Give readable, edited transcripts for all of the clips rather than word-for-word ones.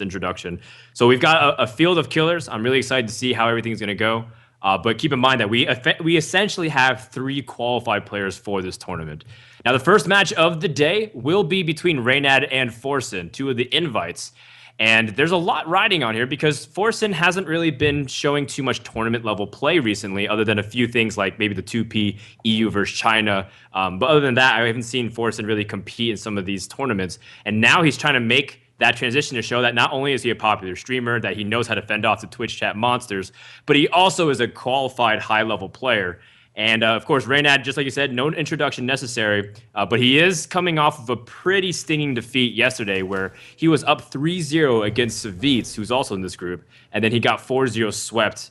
introduction. So we've got a field of killers. I'm really excited to see how everything's going to go. But keep in mind that we essentially have 3 qualified players for this tournament. Now, the first match of the day will be between Reynad and Forsen, 2 of the invites. And there's a lot riding on here because Forsen hasn't really been showing too much tournament level play recently, other than a few things like maybe the 2P EU versus China. But other than that, I haven't seen Forsen really compete in some of these tournaments. And now he's trying to make that transition to show that not only is he a popular streamer, that he knows how to fend off the Twitch chat monsters, but he also is a qualified high-level player. And of course, Reynad, just like you said, no introduction necessary, but he is coming off of a pretty stinging defeat yesterday where he was up 3-0 against Savitz, who's also in this group, and then he got 4-0 swept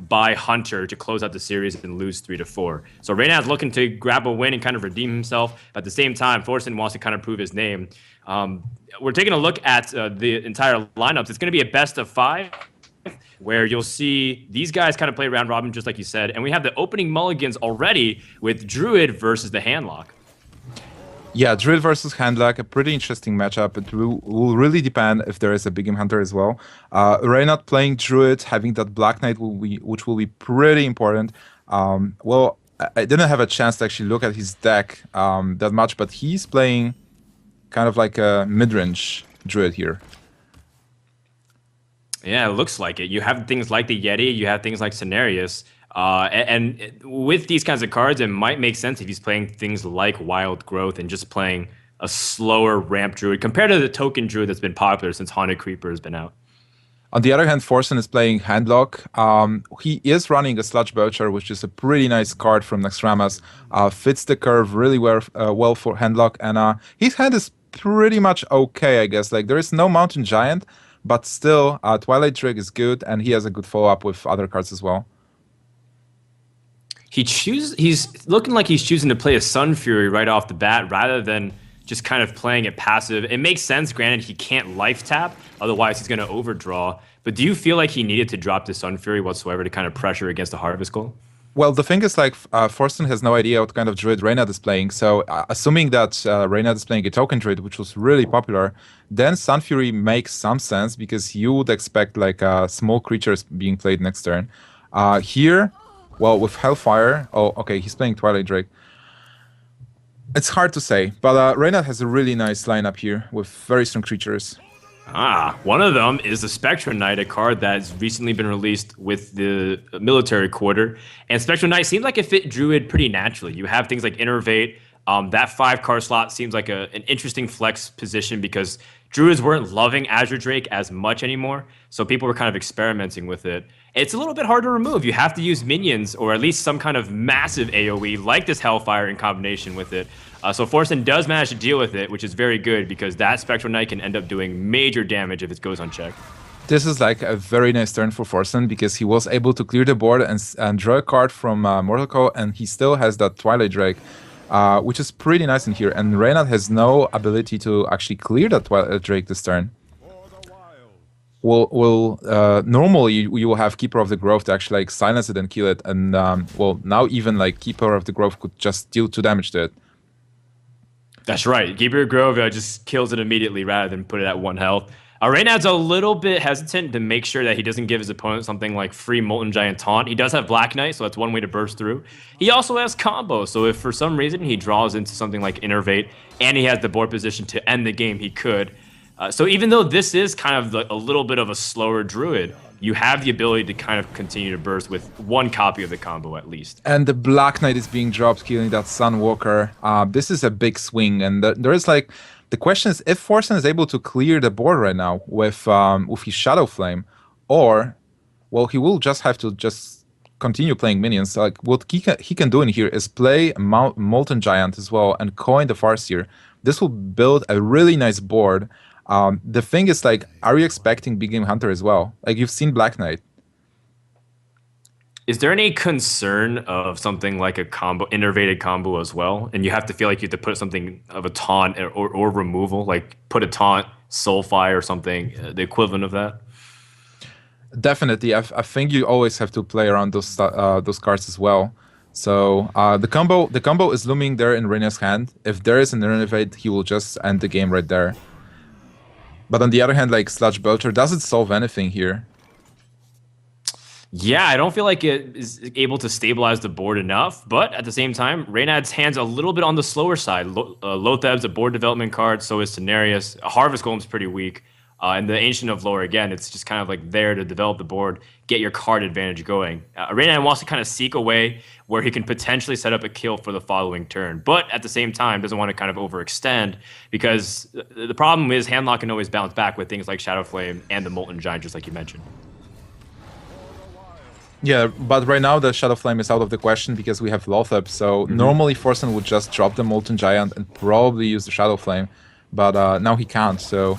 by Hunter to close out the series and lose 3-4. So Reynad's looking to grab a win and kind of redeem himself. At the same time, Forsen wants to kind of prove his name. We're taking a look at the entire lineups. It's going to be a best of 5, where you'll see these guys kind of play round robin, just like you said. And we have the opening mulligans already with Druid versus the Handlock. Yeah, Druid versus Handlock, a pretty interesting matchup. It will really depend if there is a big game hunter as well. Reynad playing Druid, having that Black Knight, which will be pretty important. Well, I didn't have a chance to actually look at his deck that much, but he's playing kind of like a mid-range Druid here. Yeah, it looks like it. You have things like the Yeti, you have things like Cenarius. And with these kinds of cards, it might make sense if he's playing things like Wild Growth and just playing a slower ramp Druid compared to the token Druid that's been popular since Haunted Creeper has been out. On the other hand, Forsen is playing Handlock. He is running a Sludge Belcher, which is a pretty nice card from Naxxramas. Fits the curve really well for Handlock, and his hand is pretty much okay, I guess. Like, there is no Mountain Giant, but still, Twilight Drake is good, and he has a good follow-up with other cards as well. He's looking like he's choosing to play a Sun Fury right off the bat rather than just kind of playing it passive. It makes sense, granted he can't life tap, otherwise he's going to overdraw. But do you feel like he needed to drop the Sun Fury whatsoever to kind of pressure against the Harvest Goal? Well, the thing is, like, Forsen has no idea what kind of Druid Reynad is playing, so assuming that Reynad is playing a token Druid, which was really popular, then Sun Fury makes some sense, because you would expect, like, small creatures being played next turn. Here, well, with Hellfire, oh, okay, he's playing Twilight Drake. It's hard to say, but Reynad has a really nice lineup here, with very strong creatures. One of them is the Spectrum Knight, a card that's recently been released with the military quarter. And Spectrum Knight seems like it fit Druid pretty naturally. You have things like Innervate. That 5-card slot seems like an interesting flex position because Druids weren't loving Azure Drake as much anymore. So people were kind of experimenting with it. It's a little bit hard to remove. You have to use minions or at least some kind of massive AoE like this Hellfire in combination with it. So Forsen does manage to deal with it, which is very good because that Spectral Knight can end up doing major damage if it goes unchecked. This is like a very nice turn for Forsen because he was able to clear the board and draw a card from Mortal Coil, and he still has that Twilight Drake, which is pretty nice in here. And Reynad has no ability to actually clear that Twilight Drake this turn. Normally you will have Keeper of the Grove to actually like silence it and kill it, and well, now even like Keeper of the Grove could just deal 2 damage to it. That's right. Keeper of Grove just kills it immediately rather than put it at 1 health. Reynad's a little bit hesitant to make sure that he doesn't give his opponent something like free Molten Giant Taunt. He does have Black Knight, so that's one way to burst through. He also has combo, so if for some reason he draws into something like Innervate and he has the board position to end the game, he could. So even though this is kind of a little bit of a slower Druid, you have the ability to kind of continue to burst with 1 copy of the combo at least. And the Black Knight is being dropped, killing that Sunwalker. This is a big swing, and there is like... The question is if Forsen is able to clear the board right now with his Shadow Flame, or, well, he will just have to just continue playing minions. Like, what he can do in here is play Molten Giant as well and coin the Farseer. This will build a really nice board. The thing is, like, are you expecting Big Game Hunter as well? Like, you've seen Black Knight. Is there any concern of something like a combo, innervated combo as well? And you have to feel like you have to put something of a taunt or removal, like put a taunt, Soulfire or something, the equivalent of that? Definitely. I think you always have to play around those cards as well. So the combo is looming there in Reynad's hand. If there is an innervate, he will just end the game right there. But on the other hand, like Sludge Belcher, does it solve anything here? Yeah, I don't feel like it is able to stabilize the board enough, but at the same time, Reynad's hand's a little bit on the slower side. Lotheb's a board development card, so is Cenarius. Harvest Golem's pretty weak. And the Ancient of Lore, again, it's just kind of like there to develop the board, get your card advantage going. Reynad wants to kind of seek a way where he can potentially set up a kill for the following turn, but at the same time, doesn't want to kind of overextend because the problem is Handlock can always bounce back with things like Shadow Flame and the Molten Giant, just like you mentioned. Yeah, but right now the Shadow Flame is out of the question because we have Lotheb, so normally Forsen would just drop the Molten Giant and probably use the Shadow Flame, but now he can't, so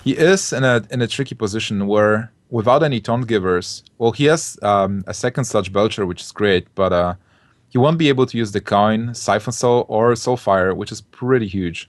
he is in a tricky position where without any Taunt Givers, well, he has a second Sludge Belcher, which is great, but he won't be able to use the Coin, Siphon Soul, or Soulfire, which is pretty huge.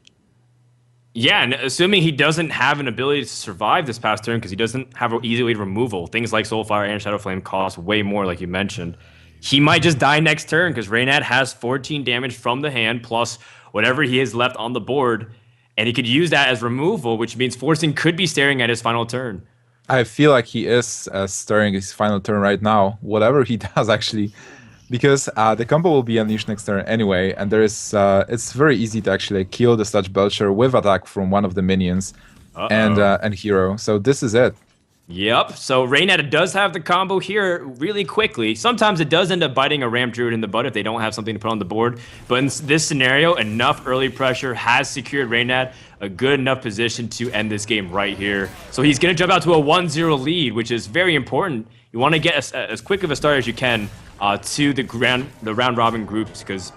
Yeah, and assuming he doesn't have an ability to survive this past turn because he doesn't have an easy way to removal, things like Soulfire and Shadow Flame cost way more, like you mentioned. He might just die next turn because Reynad has 14 damage from the hand plus whatever he has left on the board, and he could use that as removal, which means Forsen could be staring at his final turn. I feel like he is starting his final turn right now, whatever he does actually, because the combo will be unleashed next turn anyway, and there is it's very easy to actually kill the Sludge Belcher with attack from one of the minions and hero. So this is it. Yep. So Reynad does have the combo here really quickly. Sometimes it does end up biting a Ramp Druid in the butt if they don't have something to put on the board. But in this scenario, enough early pressure has secured Reynad a good enough position to end this game right here. So he's going to jump out to a 1-0 lead, which is very important. You want to get as quick of a start as you can to the round robin groups because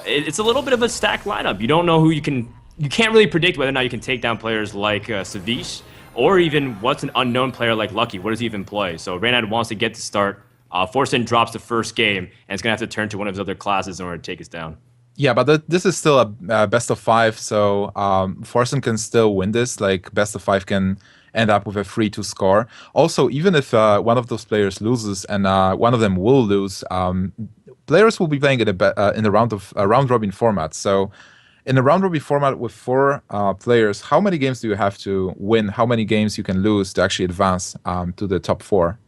it's a little bit of a stacked lineup. You don't know who you can't really predict whether or not you can take down players like Savish, or even what's an unknown player like Lucky. What does he even play? So Reynad wants to get to start. Forsen drops the first game, and it's going to have to turn to one of his other classes in order to take us down. Yeah, but this is still a best of 5, so Forsen can still win this. Like, best of 5 can end up with a 3-2 score. Also, even if one of those players loses, and one of them will lose, players will be playing in a round robin format. So in a round robin format with 4 players, how many games do you have to win? How many games you can lose to actually advance to the top 4?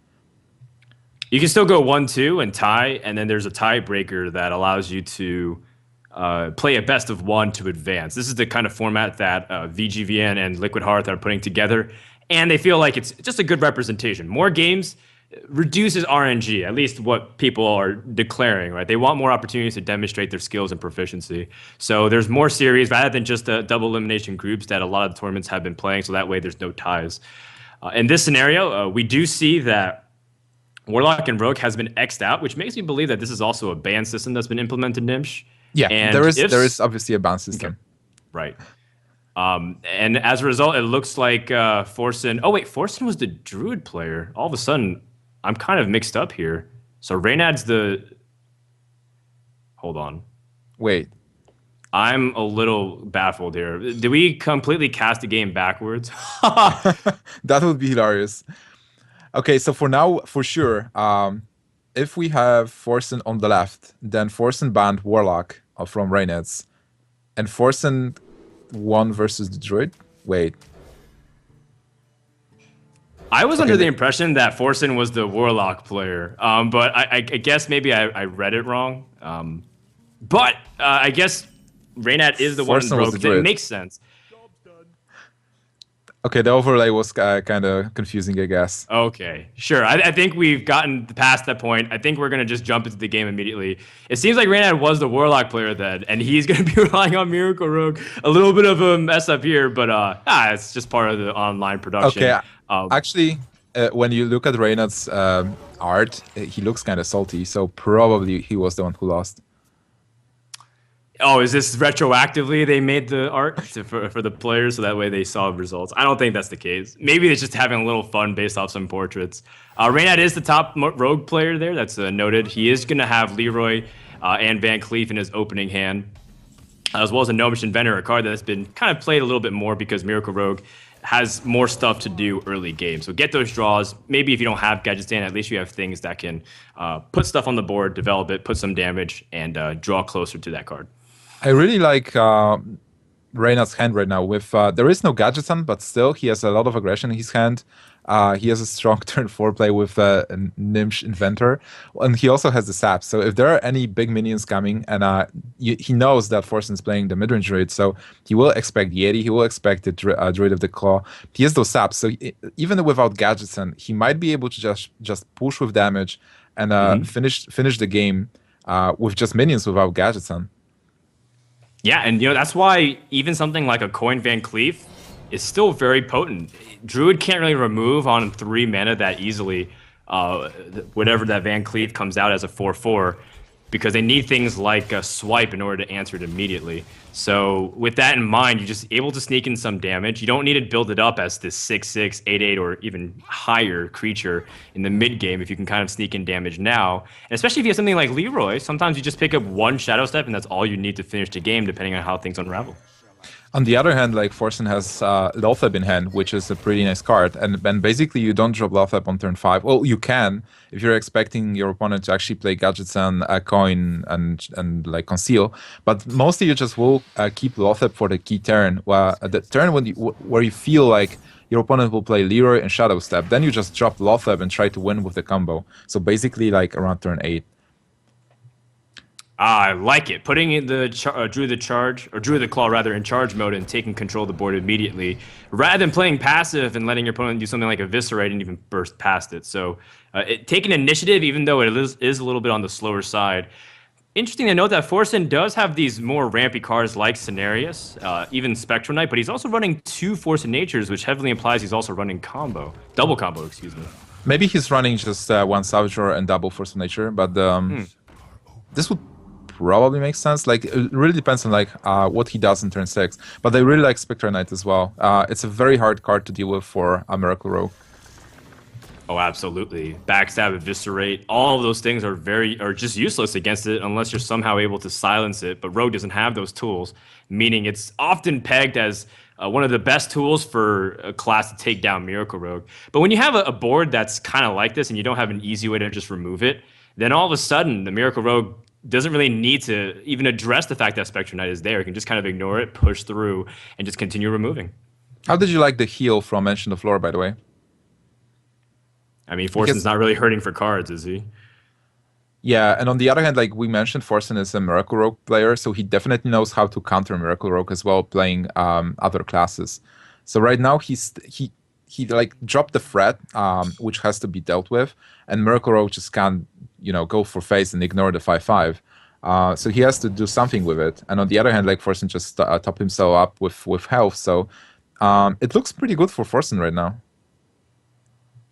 You can still go 1-2 and tie, and then there's a tiebreaker that allows you to play a best of 1 to advance. This is the kind of format that VGVN and Liquid Hearth are putting together, and they feel like it's just a good representation. More games reduces RNG, at least what people are declaring, right? They want more opportunities to demonstrate their skills and proficiency. So there's more series rather than just the double elimination groups that a lot of the tournaments have been playing, so that way there's no ties. In this scenario, we do see that Warlock and Rogue has been X'd out, which makes me believe that this is also a ban system that's been implemented in Nimsh. Yeah, and there is obviously a ban system. Okay. Right. And as a result, it looks like Forsen... Oh, wait, Forsen was the Druid player. All of a sudden, I'm kind of mixed up here. So Reynad's the... Hold on. Wait. I'm a little baffled here. Did we completely cast the game backwards? That would be hilarious. Okay, so for now, for sure, if we have Forsen on the left, then Forsen banned Warlock from Reynad's, and Forsen won versus the Druid. Wait. I was under the impression that Forsen was the Warlock player, but I guess maybe I read it wrong. But I guess Reynad is the one broke. It makes sense. Okay, the overlay was kind of confusing, I guess. Okay, sure. I think we've gotten past that point. I think we're going to just jump into the game immediately. It seems like Reynad was the Warlock player then, and he's going to be relying on Miracle Rogue. A little bit of a mess up here, but it's just part of the online production. Okay, actually, when you look at Reynad's art, he looks kind of salty, so probably he was the one who lost. Oh, is this retroactively they made the art for the players so that way they saw results? I don't think that's the case. Maybe it's just having a little fun based off some portraits. Reynad is the top rogue player there. That's noted. He is going to have Leroy and Van Cleef in his opening hand, as well as a Gnomish Inventor, a card that's been kind of played a little bit more because Miracle Rogue has more stuff to do early game. So get those draws. Maybe if you don't have Gadget Stand, at least you have things that can put stuff on the board, develop it, put some damage, and draw closer to that card. I really like Reynad's hand right now. With there is no gadgets on, but still he has a lot of aggression in his hand. He has a strong turn 4 play with a Nimsh Inventor, and he also has the sap. So if there are any big minions coming, and he knows that Forsen's playing the midrange Druid, so he will expect Yeti, he will expect the Druid of the Claw. He has those saps, so even without gadgets, and he might be able to just push with damage and finish the game with just minions without gadgets on. Yeah, and that's why even something like a Coin Van Cleef is still very potent. Druid can't really remove on 3 mana that easily, whatever that Van Cleef comes out as a 4/4, because they need things like a swipe in order to answer it immediately. So with that in mind, you're just able to sneak in some damage. You don't need to build it up as this 6/6, 8/8, or even higher creature in the mid game if you can kind of sneak in damage now. And especially if you have something like Leroy, sometimes you just pick up 1 Shadow Step and that's all you need to finish the game depending on how things unravel. On the other hand, like Forsen has Lotheb in hand, which is a pretty nice card, and basically you don't drop Lotheb on turn 5. Well, you can if you're expecting your opponent to actually play gadgets and a coin and like conceal, but mostly you just will keep Lotheb for the key turn. The turn where you feel like your opponent will play Leroy and Shadow Step, then you just drop Lotheb and try to win with the combo. So basically, like around turn 8. I like it. Putting in the Druid the Claw rather in charge mode and taking control of the board immediately, rather than playing passive and letting your opponent do something like Eviscerate and even burst past it. So taking initiative, even though it is a little bit on the slower side. Interesting to note that Forsen does have these more rampy cards like Cenarius, even Spectral Knight, but he's also running 2 Force of Natures, which heavily implies he's also running double combo, excuse me. Maybe he's running just 1 Savage Roar and double Force of Nature, but this would probably makes sense. Like it really depends on like what he does in turn 6. But I really like Spectral Knight as well. It's a very hard card to deal with for a Miracle Rogue. Oh, absolutely. Backstab, Eviscerate, all of those things are just useless against it unless you're somehow able to silence it. But Rogue doesn't have those tools, meaning it's often pegged as one of the best tools for a class to take down Miracle Rogue. But when you have a board that's kind of like this and you don't have an easy way to just remove it, then all of a sudden the Miracle Rogue doesn't really need to even address the fact that Spectral Knight is there. You can just kind of ignore it, push through, and just continue removing. How did you like the heal from Mention the Floor, by the way? I mean, Forsen's not really hurting for cards, is he? Yeah, and on the other hand, like we mentioned, Forsen is a Miracle Rogue player, so he definitely knows how to counter Miracle Rogue as well, playing other classes. So right now he like dropped the threat, which has to be dealt with, and Miracle Rogue just can't go for face and ignore the 5/5. So he has to do something with it. And on the other hand, like Forsen just top himself up with health. So it looks pretty good for Forsen right now.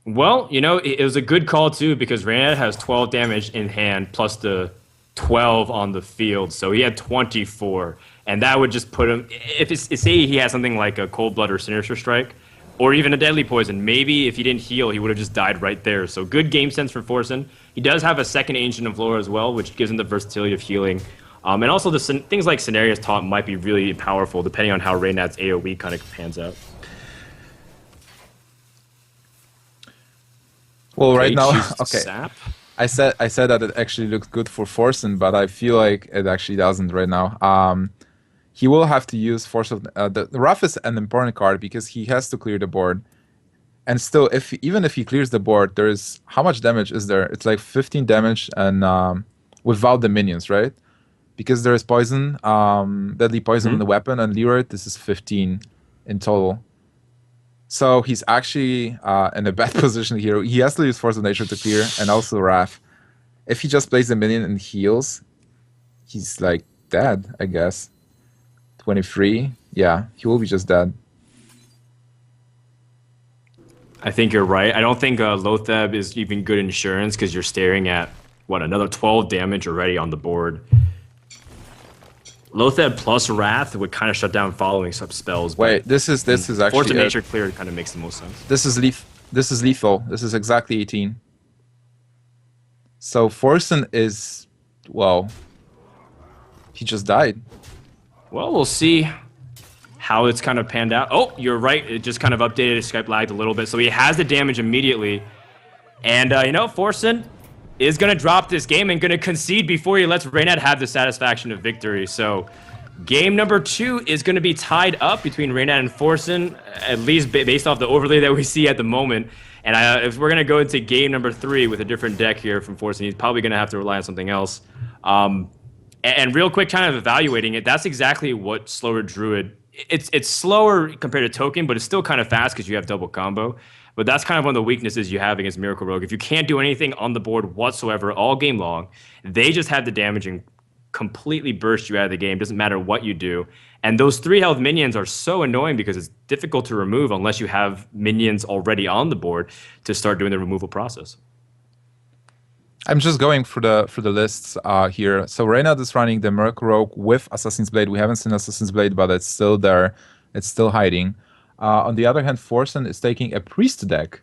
Well, it was a good call too because Reynad has 12 damage in hand plus the 12 on the field, so he had 24, and that would just put him. Say he had something like a Cold Blood or Sinister Strike, or even a Deadly Poison, maybe if he didn't heal, he would have just died right there. So good game sense for Forsen. He does have a second Ancient of Lore as well, which gives him the versatility of healing. And also things like Cenarius Taunt might be really powerful depending on how Reynad's AoE kind of pans out. Well, right now, okay. Sap? I said that it actually looks good for Forsen, but I feel like it actually doesn't right now. He will have to use Force of the Rough is an important card because he has to clear the board. And still, even if he clears the board, there's how much damage is there? It's like 15 damage and without the minions, right? Because there is poison, deadly poison on the weapon, and Leroy, this is 15 in total. So he's actually in a bad position here. He has to use Force of Nature to clear, and also Wrath. If he just plays the minion and heals, he's like dead, I guess. 23, yeah, he will be just dead. I think you're right. I don't think Lotheb is even good insurance because you're staring at, another 12 damage already on the board. Lotheb plus Wrath would kind of shut down following sub spells. Wait, this is actually Force of Nature clear kind of makes the most sense. This is lethal. This is exactly 18. So Forsen is, well, he just died. Well, we'll see how it's kind of panned out. Oh, you're right. It just kind of updated. Skype lagged a little bit. So he has the damage immediately. And, Forsen is going to drop this game and going to concede before he lets Reynad have the satisfaction of victory. So Game number 2 is going to be tied up between Reynad and Forsen, at least based off the overlay that we see at the moment. And if we're going to go into game number 3 with a different deck here from Forsen, he's probably going to have to rely on something else. And real quick, kind of evaluating it, that's exactly what slower Druid. It's slower compared to Token, but it's still kind of fast because you have double combo. But that's kind of one of the weaknesses you have against Miracle Rogue. If you can't do anything on the board whatsoever all game long, they just have the damage and completely burst you out of the game. Doesn't matter what you do. And those 3 health minions are so annoying because it's difficult to remove unless you have minions already on the board to start doing the removal process. I'm just going for the lists here. So Reynad is running the Miracle Rogue with Assassin's Blade. We haven't seen Assassin's Blade, but it's still there. It's still hiding. On the other hand, Forsen is taking a Priest deck.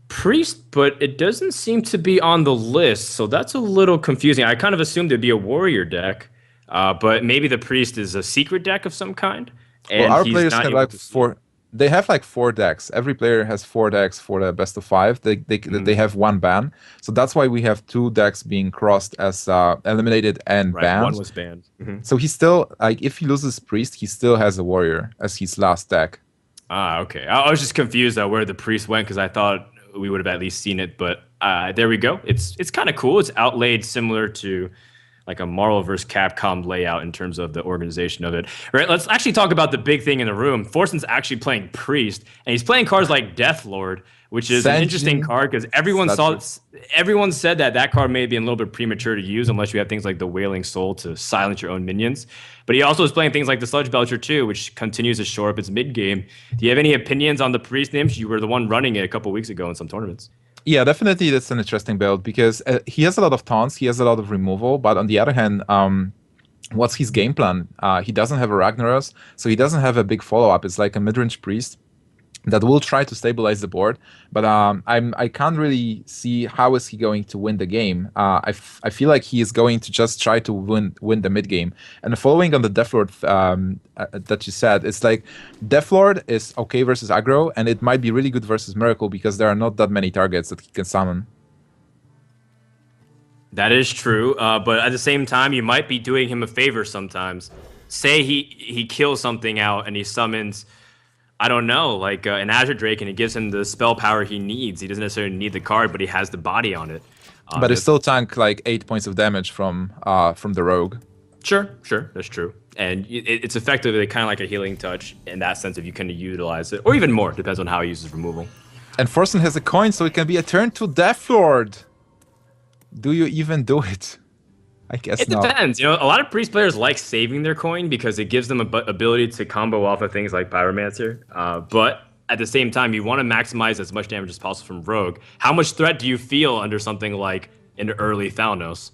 Priest, but it doesn't seem to be on the list, so that's a little confusing. I kind of assumed it'd be a warrior deck, but maybe the Priest is a secret deck of some kind. And well, our players have like 4. They have like 4 decks. Every player has 4 decks for the best of 5. They have 1 ban, so that's why we have 2 decks being crossed as eliminated and banned. 1 was banned. So he still, like, if he loses Priest, he still has a warrior as his last deck. Okay. I was just confused where the Priest went because I thought we would have at least seen it, but there we go. It's kind of cool. It's outlaid similar to like a Marvel vs. Capcom layout in terms of the organization of it. Right, let's actually talk about the big thing in the room. Forsen's actually playing Priest, and he's playing cards like Death Lord, which is an interesting card because everyone said that card may be a little bit premature to use unless you have things like the Wailing Soul to silence your own minions. But he also is playing things like the Sludge Belcher too, which continues to shore up its mid game. Do you have any opinions on the Priest Imps? You were the one running it a couple weeks ago in some tournaments. Yeah, definitely that's an interesting build because he has a lot of taunts, he has a lot of removal, but on the other hand, what's his game plan? He doesn't have a Ragnaros, so he doesn't have a big follow-up. It's like a mid-range Priest that will try to stabilize the board, but I can't really see how is he going to win the game. I feel like he is going to just try to win the mid game. And following on the Deathlord that you said, it's like Deathlord is okay versus aggro, and it might be really good versus Miracle because there are not that many targets that he can summon. That is true, but at the same time, you might be doing him a favor sometimes. Say he kills something out and he summons, I don't know, like an Azure Drake, and it gives him the spell power he needs. He doesn't necessarily need the card, but he has the body on it. But it still tank like 8 points of damage from the Rogue. Sure, that's true. And it's effectively kind of like a healing touch in that sense if you can utilize it, or even more, depends on how he uses removal. And Forsen has a coin, so it can be a turn to Deathlord. Do you even do it? I guess not. It depends. You know, a lot of Priest players like saving their coin because it gives them ability to combo off of things like Pyromancer. But at the same time, you want to maximize as much damage as possible from Rogue. How much threat do you feel under something like an early Thalnos?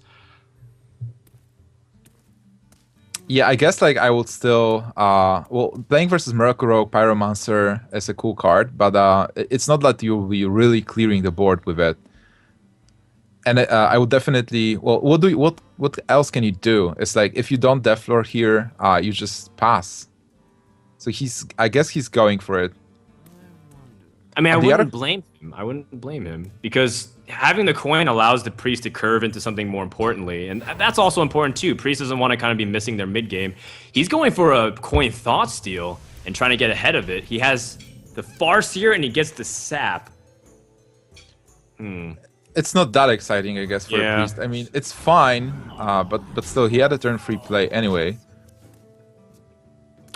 Yeah, I guess like I would still well, playing versus Miracle Rogue, Pyromancer is a cool card, but it's not that you'll be really clearing the board with it. And I would definitely, well, what else can you do? It's like if you don't Deathlord here, you just pass. So I guess he's going for it. I mean, I wouldn't blame him because having the coin allows the Priest to curve into something more importantly, and that's also important too. Priest doesn't want to kind of be missing their mid game. He's going for a coin Thought Steal and trying to get ahead of it. He has the Farseer and he gets the Sap. It's not that exciting, I guess, for a Priest. I mean, it's fine, but still, he had a turn-free play anyway.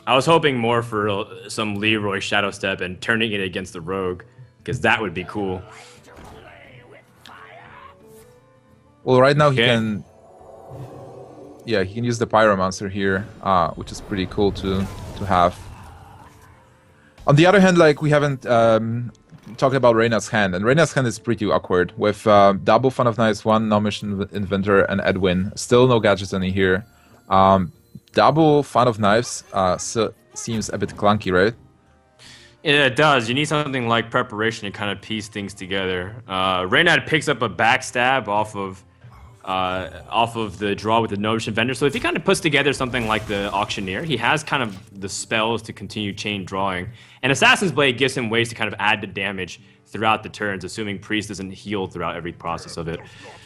I was hoping more for some Leroy Shadow Step and turning it against the Rogue, because that would be cool. Well, right now he can... Yeah, he can use the Pyromancer here, which is pretty cool to have. On the other hand, like, we haven't... talking about Reynad's hand, and Reynad's hand is pretty awkward with double Fun of Knives, 1 no mission inventor, and Edwin. Still no gadgets any here. Double Fun of Knives seems a bit clunky, right? Yeah, it does. You need something like Preparation to kind of piece things together. Reynad picks up a backstab off of off of the draw with the Notion Vendor. So if he kind of puts together something like the Auctioneer, he has kind of the spells to continue chain drawing. And Assassin's Blade gives him ways to kind of add the damage throughout the turns, assuming Priest doesn't heal throughout every process of it.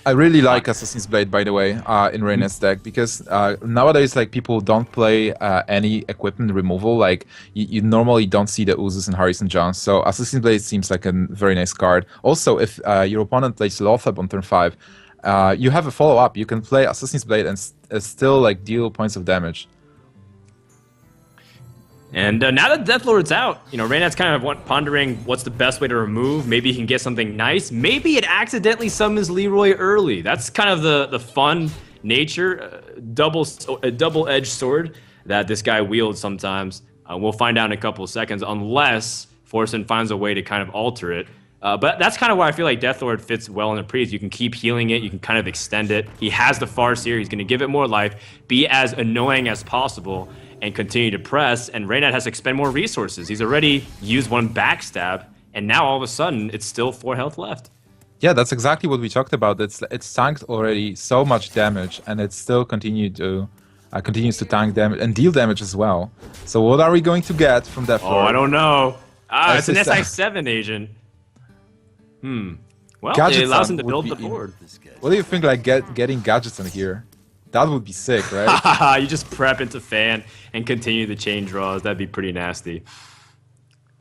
I really like Assassin's Blade, by the way, in Reynad's deck, because nowadays, like, people don't play any equipment removal. Like, you normally don't see the Uzes and Harrison Johns, so Assassin's Blade seems like a very nice card. Also, if your opponent plays Lothab on turn 5, you have a follow-up. You can play Assassin's Blade and still, like, deal points of damage. And now that Deathlord's out, you know, Reynad's kind of pondering what's the best way to remove. Maybe he can get something nice. Maybe it accidentally summons Leroy early. That's kind of the fun nature, a double-edged sword that this guy wields sometimes. We'll find out in a couple of seconds, unless Forsen finds a way to kind of alter it. But that's kind of why I feel like Deathlord fits well in the Priest. You can keep healing it. You can kind of extend it. He has the Farseer. He's going to give it more life, be as annoying as possible, and continue to press, and Reynad has to expend more resources. He's already used one backstab, and now all of a sudden, it's still 4 health left. Yeah, that's exactly what we talked about. It's tanked already so much damage, and it still continues to tank damage and deal damage as well. So what are we going to get from that? Oh, I don't know. It's an SI7 agent. Well, Gadget it allows Son him to build the board. What do you think, like, getting Gadgets in here? That would be sick, right? You just prep into fan and continue the chain draws. That'd be pretty nasty.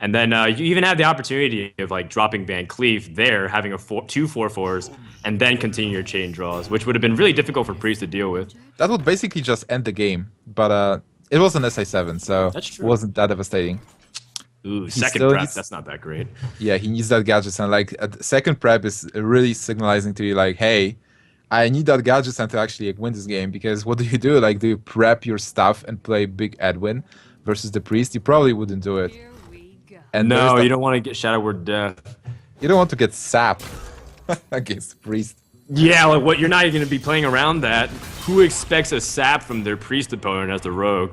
And then you even have the opportunity of like dropping Van Cleef there, having a 2 4/4s, and then continue your chain draws, which would have been really difficult for Priest to deal with. That would basically just end the game. But it was an SI7, so it wasn't that devastating. Ooh, second prep, that's not that great. Yeah, he needs that gadget, and like second prep is really signalizing to you like, hey, I need that gadget to actually win this game, because what do? Like, do you prep your stuff and play Big Edwin versus the Priest? You probably wouldn't do it. And no, you don't want to get Shadow Word Death. You don't want to get Sap against the Priest. Yeah, like what? You're not going to be playing around that. Who expects a Sap from their Priest opponent as the Rogue?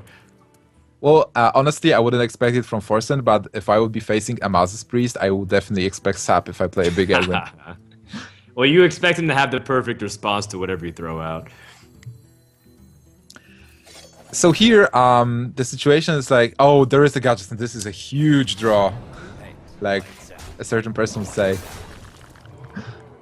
Well, honestly, I wouldn't expect it from Forsen, but if I would be facing Amaz's Priest, I would definitely expect Sap if I play a Big Edwin. Well, you expect him to have the perfect response to whatever you throw out. So here, the situation is like, oh, there is a gadget, and this is a huge draw, like a certain person would say.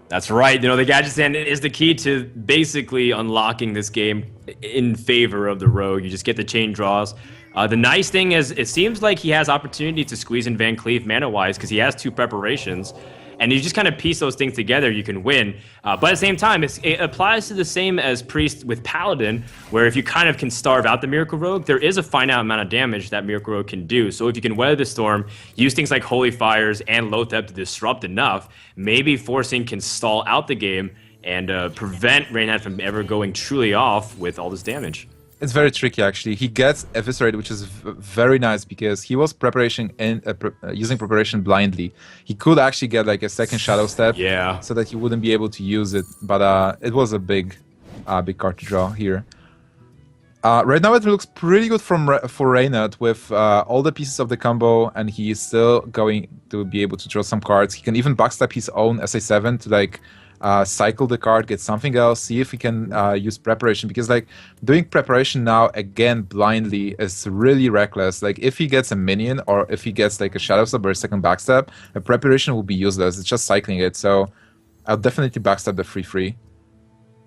That's right. You know, the gadget stand is the key to basically unlocking this game in favor of the Rogue. You just get the chain draws. The nice thing is, it seems like he has opportunity to squeeze in Van Cleef mana-wise, because he has 2 preparations. And you just kind of piece those things together, you can win. But at the same time, it applies to the same as Priest with Paladin, where if you kind of can starve out the Miracle Rogue, there is a finite amount of damage that Miracle Rogue can do. So if you can weather the storm, use things like Holy Fires and Lotheb to disrupt enough, maybe Forsen can stall out the game and prevent Reynad from ever going truly off with all this damage. It's very tricky, actually. He gets Eviscerated, which is very nice, because he was using preparation blindly. He could actually get like a second Shadow Step, so that he wouldn't be able to use it. But it was a big card to draw here. Right now, it looks pretty good for Reynad with all the pieces of the combo, and he is still going to be able to draw some cards. He can even backstab his own SA7 to like cycle the card, get something else, see if he can use preparation, because like doing preparation now again blindly is really reckless. Like if he gets a minion, or if he gets like a Shadow Step or a second backstab, a preparation will be useless. It's just cycling it. So I'll definitely backstab the 3/3.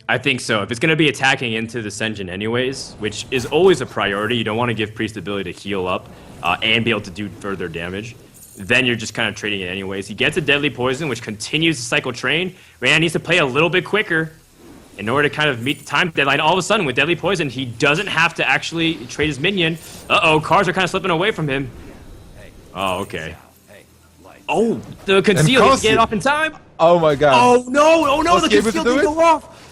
I think so. If it's going to be attacking into the Senjin anyways, which is always a priority, you don't want to give Priest the ability to heal up and be able to do further damage. Then you're just kind of trading it anyways. He gets a Deadly Poison, which continues to cycle train. Reynad needs to play a little bit quicker in order to kind of meet the time deadline. All of a sudden, with Deadly Poison, he doesn't have to actually trade his minion. Uh-oh, cards are kind of slipping away from him. Oh, okay. Oh, the Conceal, he get it off in time. Oh my god. Oh no, the Conceal didn't go off.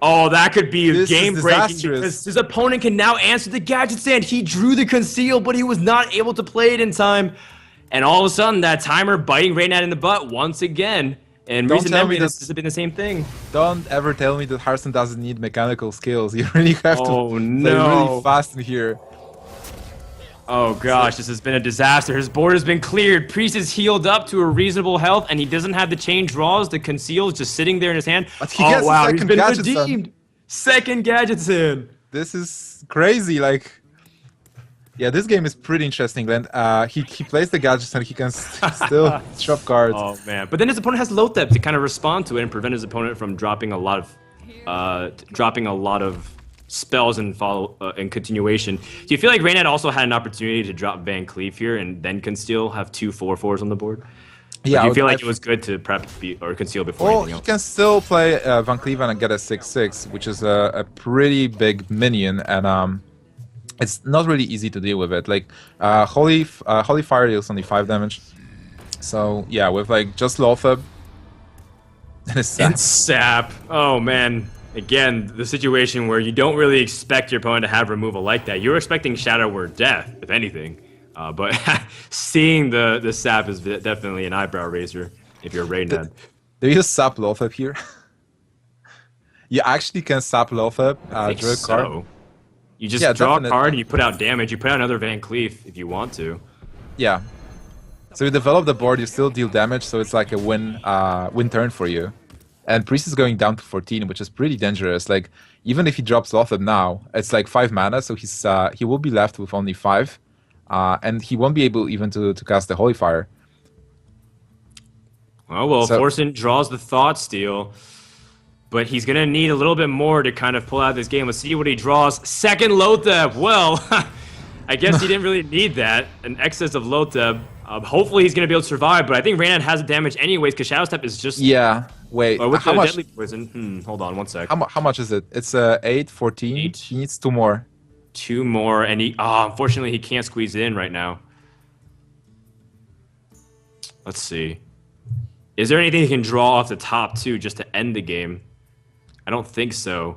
Oh, that could be game-breaking, because his opponent can now answer the Gadget Stand. He drew the Conceal, but he was not able to play it in time. And all of a sudden, that timer biting Reynad in the butt once again. And recent memory, this has been the same thing. Don't ever tell me that Harrison doesn't need mechanical skills. You really have to play really fast in here. Oh gosh, this has been a disaster. His board has been cleared. Priest is healed up to a reasonable health, and he doesn't have the chain draws. The conceal is just sitting there in his hand. But he Oh gets the wow, he's second been gadget, son. redeemed. Second gadget's in. This is crazy. Like, yeah, this game is pretty interesting. And he plays the gadgets and he can still drop cards. Oh man, but then his opponent has Lothep to kind of respond to it and prevent his opponent from dropping a lot of spells and and continuation. Do you feel like Reynad also had an opportunity to drop Van Cleef here and then can still have 2 4/4s on the board? Yeah, do you feel like it was good to prep or conceal before anything else? He can still play Van Cleven and get a 6/6, which is a pretty big minion, and it's not really easy to deal with it. Like Holy Fire deals only 5 damage, so yeah, with like just Lotheb and Sap. Oh man. Again, the situation where you don't really expect your opponent to have removal like that. You're expecting Shadow Word Death, if anything. But seeing the sap is definitely an eyebrow raiser if you're Reynad. Do you sap Lotheb here? You actually can sap Lotheb, draw a card. You just draw a card and you put out damage. You put out another Van Cleef if you want to. Yeah. So you develop the board, you still deal damage, so it's like a win turn for you. And Priest is going down to 14, which is pretty dangerous. Like, even if he drops Lotheb now, it's like 5 mana, so he will be left with only 5. And he won't be able even to cast the Holy Fire. Oh, well, Forsen draws the Thought Steal. But he's going to need a little bit more to kind of pull out this game. Let's see what he draws. Second Lotheb. Well, I guess he didn't really need that. An excess of Lotheb. Hopefully he's going to be able to survive, but I think Reynad has damage anyways because Shadow Step is just... Yeah, wait. Or with how the much? Deadly Poison. Hold on one sec. How much is it? It's 8, 14. 8. He needs 2 more. 2 more, and unfortunately he can't squeeze in right now. Let's see. Is there anything he can draw off the top too just to end the game? I don't think so.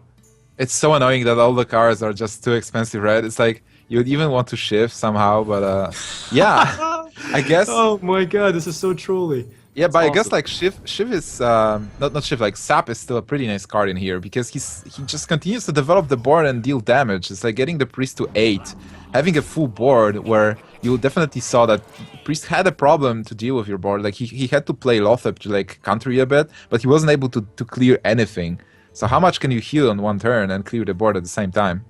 It's so annoying that all the cards are just too expensive, right? It's like you would even want to shift somehow, but yeah, I guess. Oh my god, this is so trolly. Yeah, but awesome. I guess like Shiv is not Shiv, like Sap is still a pretty nice card in here because he just continues to develop the board and deal damage. It's like getting the Priest to 8, having a full board where you definitely saw that Priest had a problem to deal with your board. Like he had to play Lotheb to like counter you a bit, but he wasn't able to clear anything. So how much can you heal on one turn and clear the board at the same time?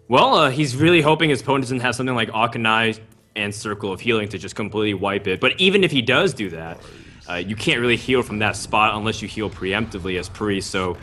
Well, he's really hoping his opponent doesn't have something like Akanai and Circle of Healing to just completely wipe it. But even if he does do that, you can't really heal from that spot unless you heal preemptively as Priest. So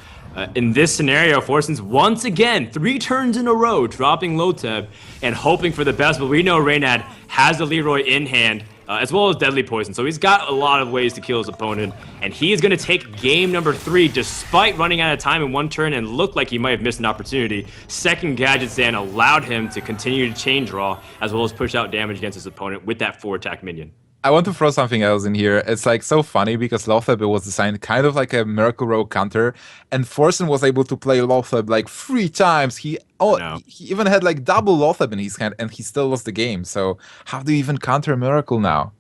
in this scenario, Forsen's once again, 3 turns in a row, dropping Lotheb and hoping for the best. But we know Reynad has the Leroy in hand, as well as Deadly Poison. So he's got a lot of ways to kill his opponent. And he is going to take game number 3 despite running out of time in 1 turn and looked like he might have missed an opportunity. Second Gadget Stand allowed him to continue to chain draw, as well as push out damage against his opponent with that 4-attack minion. I want to throw something else in here. It's like so funny because Lotheb was designed kind of like a Miracle Rogue counter, and Forsen was able to play Lotheb like 3 times. He even had like double Lotheb in his hand, and he still lost the game. So how do you even counter a Miracle now?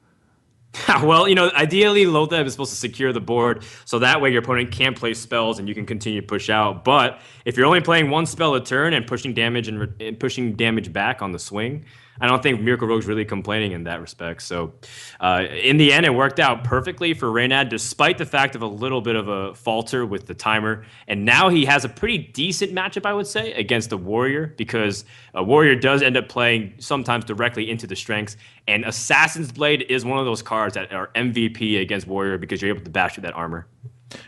Well, you know, ideally Lotheb is supposed to secure the board, so that way your opponent can't play spells and you can continue to push out. But if you're only playing 1 spell a turn and pushing damage and pushing damage back on the swing, I don't think Miracle Rogue's really complaining in that respect. So in the end, it worked out perfectly for Reynad, despite the fact of a little bit of a falter with the timer. And now he has a pretty decent matchup, I would say, against the Warrior, because a Warrior does end up playing sometimes directly into the strengths. And Assassin's Blade is one of those cards that are MVP against Warrior because you're able to bash through that armor.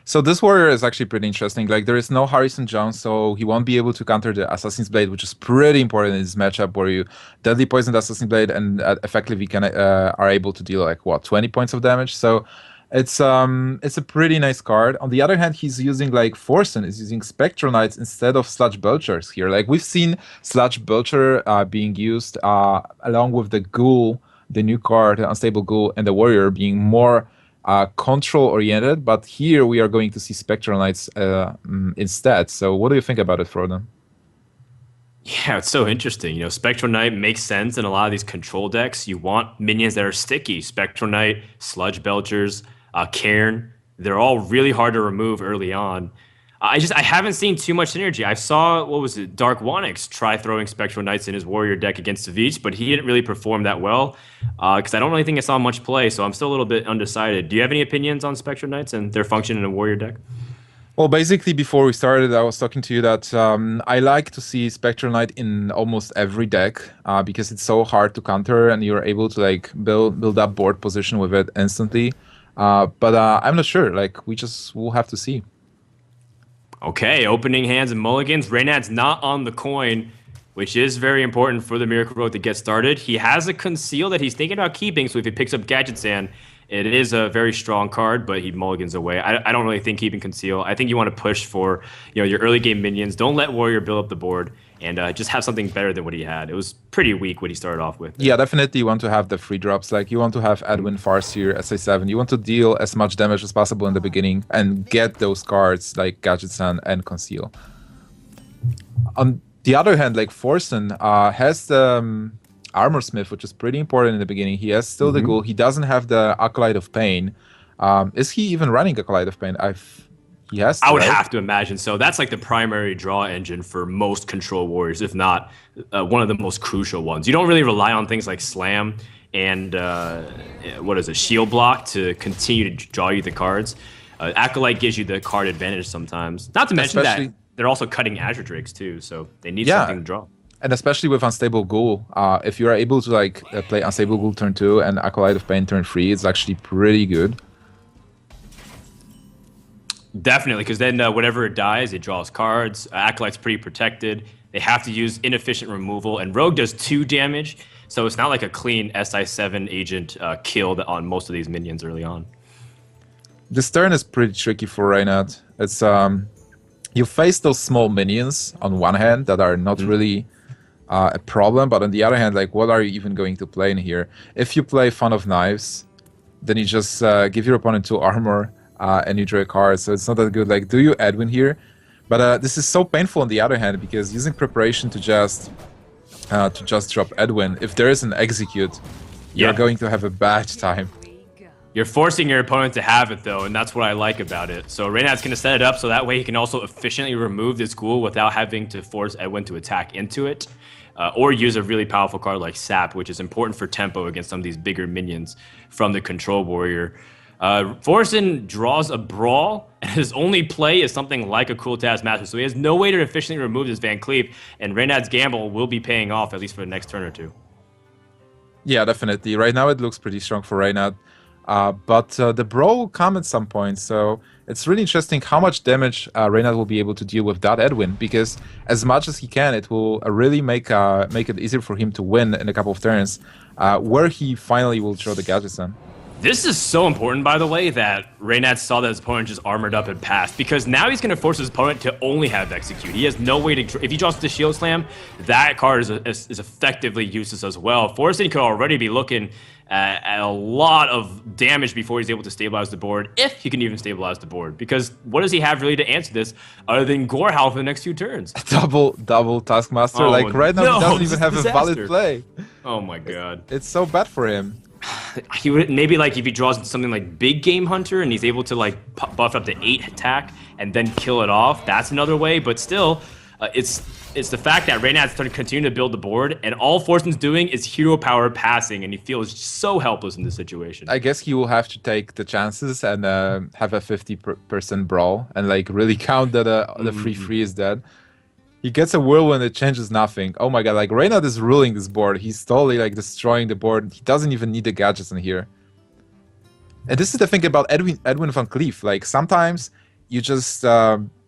So this Warrior is actually pretty interesting. Like, there is no Harrison Jones, so he won't be able to counter the Assassin's Blade, which is pretty important in this matchup where you deadly poison the Assassin's Blade and effectively can are able to deal like what 20 points of damage. So it's a pretty nice card. On the other hand, he's using like Forsen is using Spectral Knights instead of Sludge Belchers here. Like, we've seen Sludge Belcher being used along with the Ghoul, the new card, the Unstable Ghoul, and the Warrior being more control-oriented, but here we are going to see Spectral Knights instead. So what do you think about it, Froden? Yeah, it's so interesting. You know, Spectral Knight makes sense in a lot of these control decks. You want minions that are sticky. Spectral Knight, Sludge Belchers, Cairn, they're all really hard to remove early on. I haven't seen too much synergy. I saw, what was it, Dark Wanix try throwing Spectral Knights in his Warrior deck against Savich, but he didn't really perform that well because I don't really think I saw much play, so I'm still a little bit undecided. Do you have any opinions on Spectral Knights and their function in a Warrior deck? Well, basically, before we started, I was talking to you that I like to see Spectral Knight in almost every deck because it's so hard to counter, and you're able to like build up board position with it instantly. But I'm not sure. Like we'll have to see. Okay, opening hands and mulligans. Reynad's not on the coin, which is very important for the Miracle Road to get started. He has a conceal that he's thinking about keeping, so if he picks up Gadget Sand, it is a very strong card, but he mulligans away. I don't really think keeping conceal. I think you want to push for your early game minions. Don't let Warrior build up the board, and just have something better than what he had. It was pretty weak what he started off with. Yeah, definitely you want to have the free drops. Like you want to have Edwin, Farseer, SA7. You want to deal as much damage as possible in the beginning and get those cards like Gadget Sand and Conceal. On the other hand, like Forsen has the Armor Smith, which is pretty important in the beginning. He has still the Ghoul. He doesn't have the Acolyte of Pain. Is he even running Acolyte of Pain? He has to, I would right? have to imagine so. That's like the primary draw engine for most control warriors, if not one of the most crucial ones. You don't really rely on things like Slam and Shield Block to continue to draw you the cards. Acolyte gives you the card advantage sometimes. Not to mention that they're also cutting Azure Drakes too, so they need something to draw. And especially with Unstable Ghoul, if you are able to like play Unstable Ghoul turn 2 and Acolyte of Pain turn 3, it's actually pretty good. Definitely, because then whenever it dies, it draws cards. Acolyte's pretty protected. They have to use inefficient removal, and Rogue does 2 damage, so it's not like a clean SI7 agent kill on most of these minions early on. This turn is pretty tricky for Reynad. It's you face those small minions on one hand that are not really a problem, but on the other hand, like what are you even going to play in here? If you play Fun of Knives, then you just give your opponent 2 armor. And you draw a card, so it's not that good. Like, do you Edwin here? But this is so painful on the other hand because using preparation to just drop Edwin, if there is an execute, you're going to have a bad time. You're forcing your opponent to have it though, and that's what I like about it. So Reynad's going to set it up so that way he can also efficiently remove this ghoul without having to force Edwin to attack into it. Or use a really powerful card like Sap, which is important for tempo against some of these bigger minions from the Control Warrior. Forsen draws a Brawl, and his only play is something like a Cruel Taskmaster, so he has no way to efficiently remove this Van Cleef, and Reynad's gamble will be paying off, at least for the next turn or two. Yeah, definitely. Right now it looks pretty strong for Reynad, but the Brawl will come at some point, so it's really interesting how much damage Reynad will be able to deal with that Edwin, because as much as he can, it will really make it easier for him to win in a couple of turns, where he finally will draw the Gadget Sand. This is so important, by the way, that Reynad saw that his opponent just armored up and passed, because now he's going to force his opponent to only have Execute. He has no way to... If he draws the Shield Slam, that card is effectively useless as well. Forsen could already be looking at a lot of damage before he's able to stabilize the board, if he can even stabilize the board, because what does he have really to answer this other than Gorehowl for the next few turns? Double Taskmaster. Oh, like right now he doesn't even have a valid play. Oh my god. It's so bad for him. He would maybe like if he draws something like Big Game Hunter and he's able to like buff up to 8 attack and then kill it off. That's another way, but still, it's the fact that Reynad's starting to continue to build the board, and all Forsen's doing is hero power passing, and he feels so helpless in this situation. I guess he will have to take the chances and have a 50% brawl and like really count that the free is dead. He gets a whirlwind, it changes nothing. Oh my god, like Reynad is ruling this board. He's totally like destroying the board. He doesn't even need the gadgets in here. And this is the thing about Edwin Van Cleef. Like sometimes you just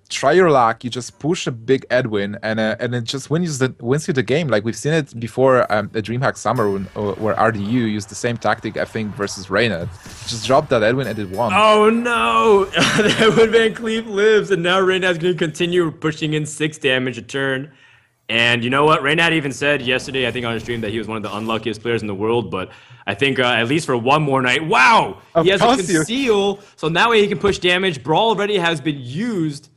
try your luck, you just push a big Edwin, and it just wins you the game. Like we've seen it before at DreamHack Summer where RDU used the same tactic, I think, versus Reynad. Just dropped that Edwin and it won. Oh no! Edwin Van Cleef lives, and now Reynad's going to continue pushing in 6 damage a turn. And you know what? Reynad even said yesterday, I think on his stream, that he was one of the unluckiest players in the world, but I think at least for one more night, wow! He has a Conceal, so now he can push damage. Brawl already has been used.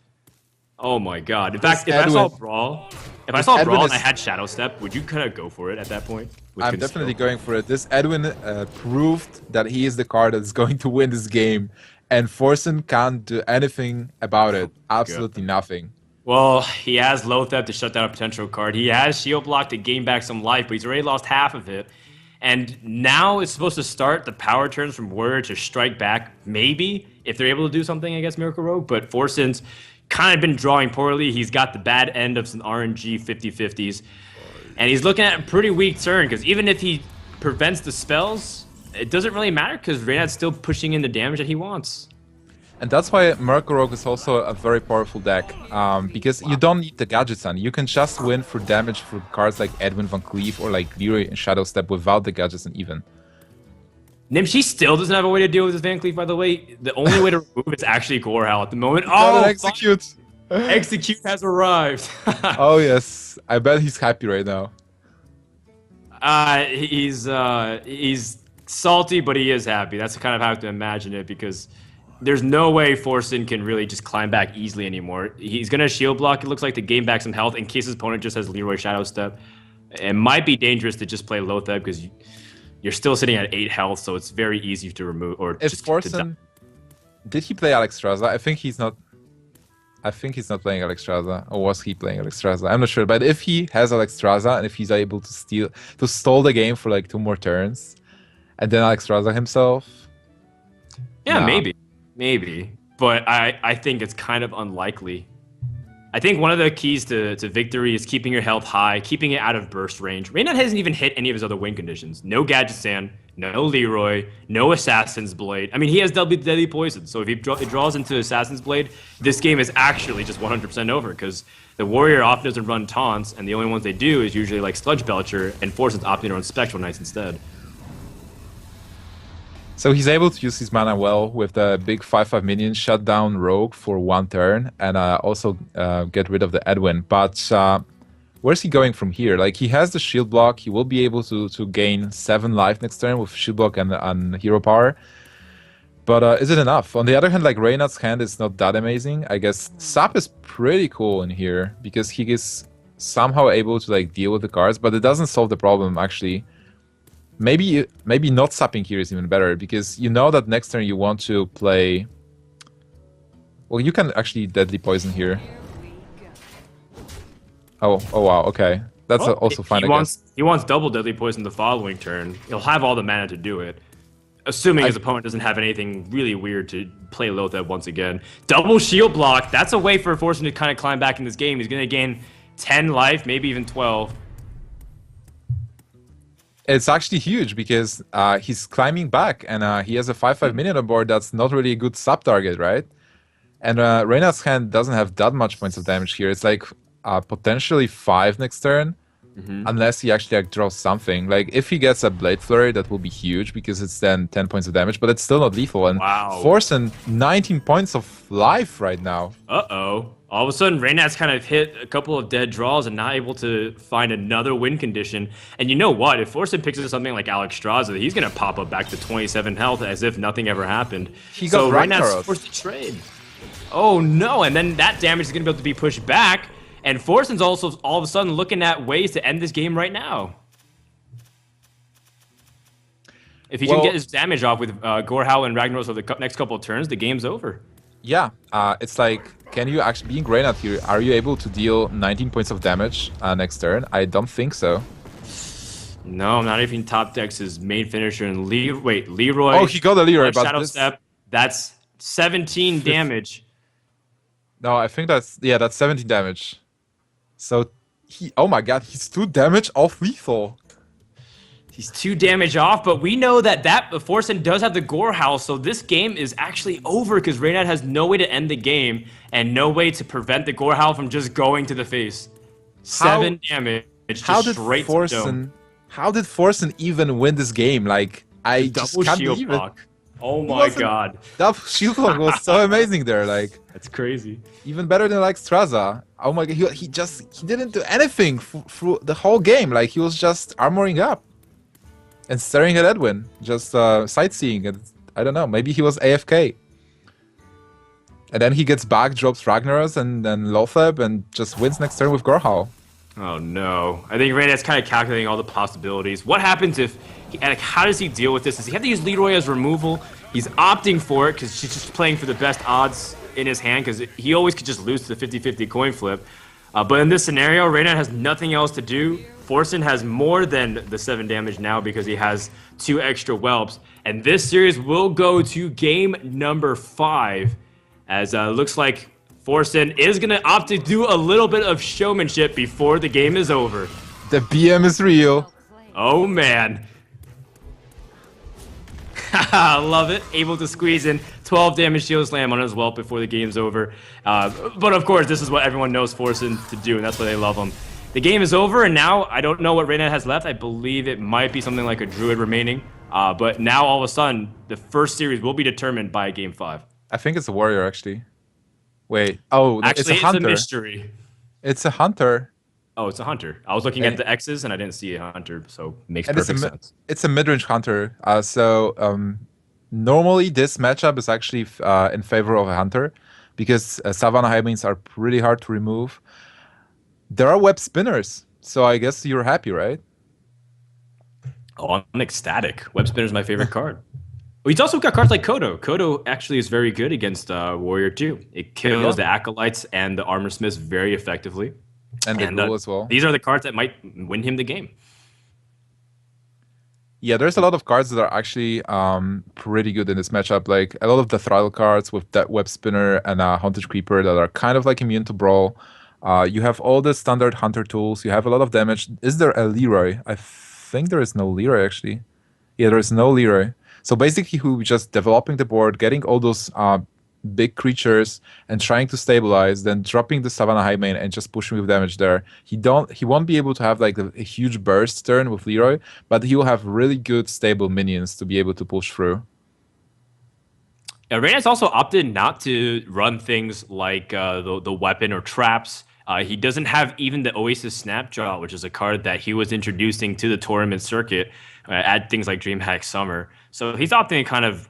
Oh my god. In fact, if I saw Brawl and I had Shadow Step, would you kind of go for it at that point? I'm definitely going for it. This Edwin proved that he is the card that's going to win this game. and Forsen can't do anything about it. God. Absolutely nothing. Well, he has low theft to shut down a potential card. He has shield block to gain back some life, but he's already lost half of it. And now it's supposed to start the power turns from Warrior to strike back, maybe, if they're able to do something against Miracle Rogue. But Forsen's kind of been drawing poorly. He's got the bad end of some RNG 50-50s. And he's looking at a pretty weak turn, because even if he prevents the spells, it doesn't really matter, because Reynad's still pushing in the damage that he wants. And that's why Miracle Rogue is also a very powerful deck, because you don't need the gadgets on. You can just win for damage for cards like Edwin Van Cleef or like Leroy in Shadow Step without the gadgets and even. Nimshi still doesn't have a way to deal with his Van Cleef, by the way. The only way to remove it's actually Gorehowl at the moment. Oh, execute! Execute has arrived. Oh yes, I bet he's happy right now. He's salty, but he is happy. That's kind of how I have to imagine it, because there's no way Forsen can really just climb back easily anymore. He's gonna shield block, it looks like, to gain back some health in case his opponent just has Leroy Shadow Step. It might be dangerous to just play Lotheb, because you're still sitting at 8 health, so it's very easy to remove or If just Forsen, did he play Alexstrasza? I think he's not playing Alexstrasza, or was he playing Alexstrasza? I'm not sure, but if he has Alexstrasza and if he's able to stall the game for like 2 more turns, and then Alexstrasza himself, yeah, maybe, but I think it's kind of unlikely. I think one of the keys to victory is keeping your health high, keeping it out of burst range. Reynad hasn't even hit any of his other win conditions. No Gadget Sand, no Leroy, no Assassin's Blade. I mean, he has Deadly Poison, so if he draws into Assassin's Blade, this game is actually just 100% over, because the Warrior often doesn't run taunts, and the only ones they do is usually like Sludge Belcher, and Forsen's opting to run Spectral Knights instead. so he's able to use his mana well with the big 5/5 minion, shut down Rogue for 1 turn, and also get rid of the Edwin. But where's he going from here? Like, he has the shield block, he will be able to gain 7 life next turn with shield block and hero power. But is it enough? On the other hand, like, Reynad's hand is not that amazing. I guess Sap is pretty cool in here, because he is somehow able to like deal with the cards, but it doesn't solve the problem actually. Maybe not sapping here is even better, because you know that next turn you want to play... Well, you can actually Deadly Poison here. Oh wow, okay. That's also fine, He wants double Deadly Poison the following turn. He'll have all the mana to do it. Assuming his opponent doesn't have anything really weird to play Lotheb once again. Double shield block, that's a way for Forsen to kind of climb back in this game. He's going to gain 10 life, maybe even 12. It's actually huge, because he's climbing back, and he has a 5/5 minion on board that's not really a good sub target, right? And Reynad's hand doesn't have that much points of damage here. It's like potentially 5 next turn, unless he actually like draws something. Like, if he gets a Blade Flurry, that will be huge, because it's then 10 points of damage, but it's still not lethal. And Forsen, 19 points of life right now. Uh-oh. All of a sudden, Reynad's kind of hit a couple of dead draws and not able to find another win condition. And you know what? If Forsen picks up something like Alexstrasza, he's going to pop up back to 27 health as if nothing ever happened. So Reynad's forced to trade. Oh no, and then that damage is going to be able to be pushed back. And Forsen's also all of a sudden looking at ways to end this game right now. If he can get his damage off with Gorehowl and Ragnaros over the next couple of turns, the game's over. Yeah, it's like, can you actually, being Reynad here, are you able to deal 19 points of damage next turn? I don't think so. No, not even top decks his main finisher and Leroy. Oh, he got a Leroy, but Shadow Step. That's 17 damage. No, I think that's 17 damage. So oh my god, he's 2 damage off lethal. He's 2 damage off, but we know that Forsen does have the Gorehowl, so this game is actually over, because Reynad has no way to end the game and no way to prevent the Gorehowl from just going to the face. 7 damage, just straight to the dome. How did Forsen even win this game? Like, I just can't believe it. Oh my god. That shield block was so amazing there, like. That's crazy. Even better than like Straza. Oh my god, he didn't do anything through the whole game. Like, he was just armoring up and staring at Edwin, just sightseeing. And I don't know, maybe he was AFK. And then he gets back, drops Ragnaros and then Lotheb, and just wins next turn with Gorehowl. Oh no. I think Reynad's kind of calculating all the possibilities. What happens if... how does he deal with this? Does he have to use Leroy as removal? He's opting for it because she's just playing for the best odds in his hand because he always could just lose to the 50-50 coin flip. But in this scenario, Reynad has nothing else to do. Forsen has more than the 7 damage now because he has 2 extra whelps. And this series will go to game number 5 as looks like Forsen is going to opt to do a little bit of showmanship before the game is over. The BM is real. Oh, man. Love it. Able to squeeze in 12 damage shield slam on his whelp before the game's over. But of course, this is what everyone knows Forsen to do, and that's why they love him. The game is over, and now I don't know what Reynad has left. I believe it might be something like a Druid remaining. But now all of a sudden, the first series will be determined by game 5. I think it's a warrior, actually. Wait. Oh, actually, it's a hunter. It's a mystery. It's a hunter. Oh, it's a hunter. I was looking at the X's and I didn't see a hunter, so makes perfect sense. It's a mid-range hunter. Normally this matchup is actually in favor of a hunter because Savannah Highmains are pretty hard to remove. There are web spinners, so I guess you're happy, right? Oh, I'm ecstatic. Web spinner is my favorite card. He's also got cards like Kodo. Kodo actually is very good against Warrior 2. It kills the Acolytes and the Armor Smiths very effectively. And the Ghoul as well. These are the cards that might win him the game. Yeah, there's a lot of cards that are actually pretty good in this matchup. Like a lot of the Throttle cards with that Web Spinner and Haunted Creeper that are kind of like immune to Brawl. You have all the standard Hunter tools. You have a lot of damage. Is there a Leroy? I think there is no Leroy actually. Yeah, there is no Leroy. So basically, who just developing the board, getting all those big creatures and trying to stabilize, then dropping the Savannah Highmane and just pushing with damage there. He won't be able to have like a huge burst turn with Leroy, but he will have really good stable minions to be able to push through. Reynad's also opted not to run things like the weapon or traps. He doesn't have even the Oasis Snapshot, which is a card that he was introducing to the tournament circuit at things like DreamHack Summer. So he's opting to kind of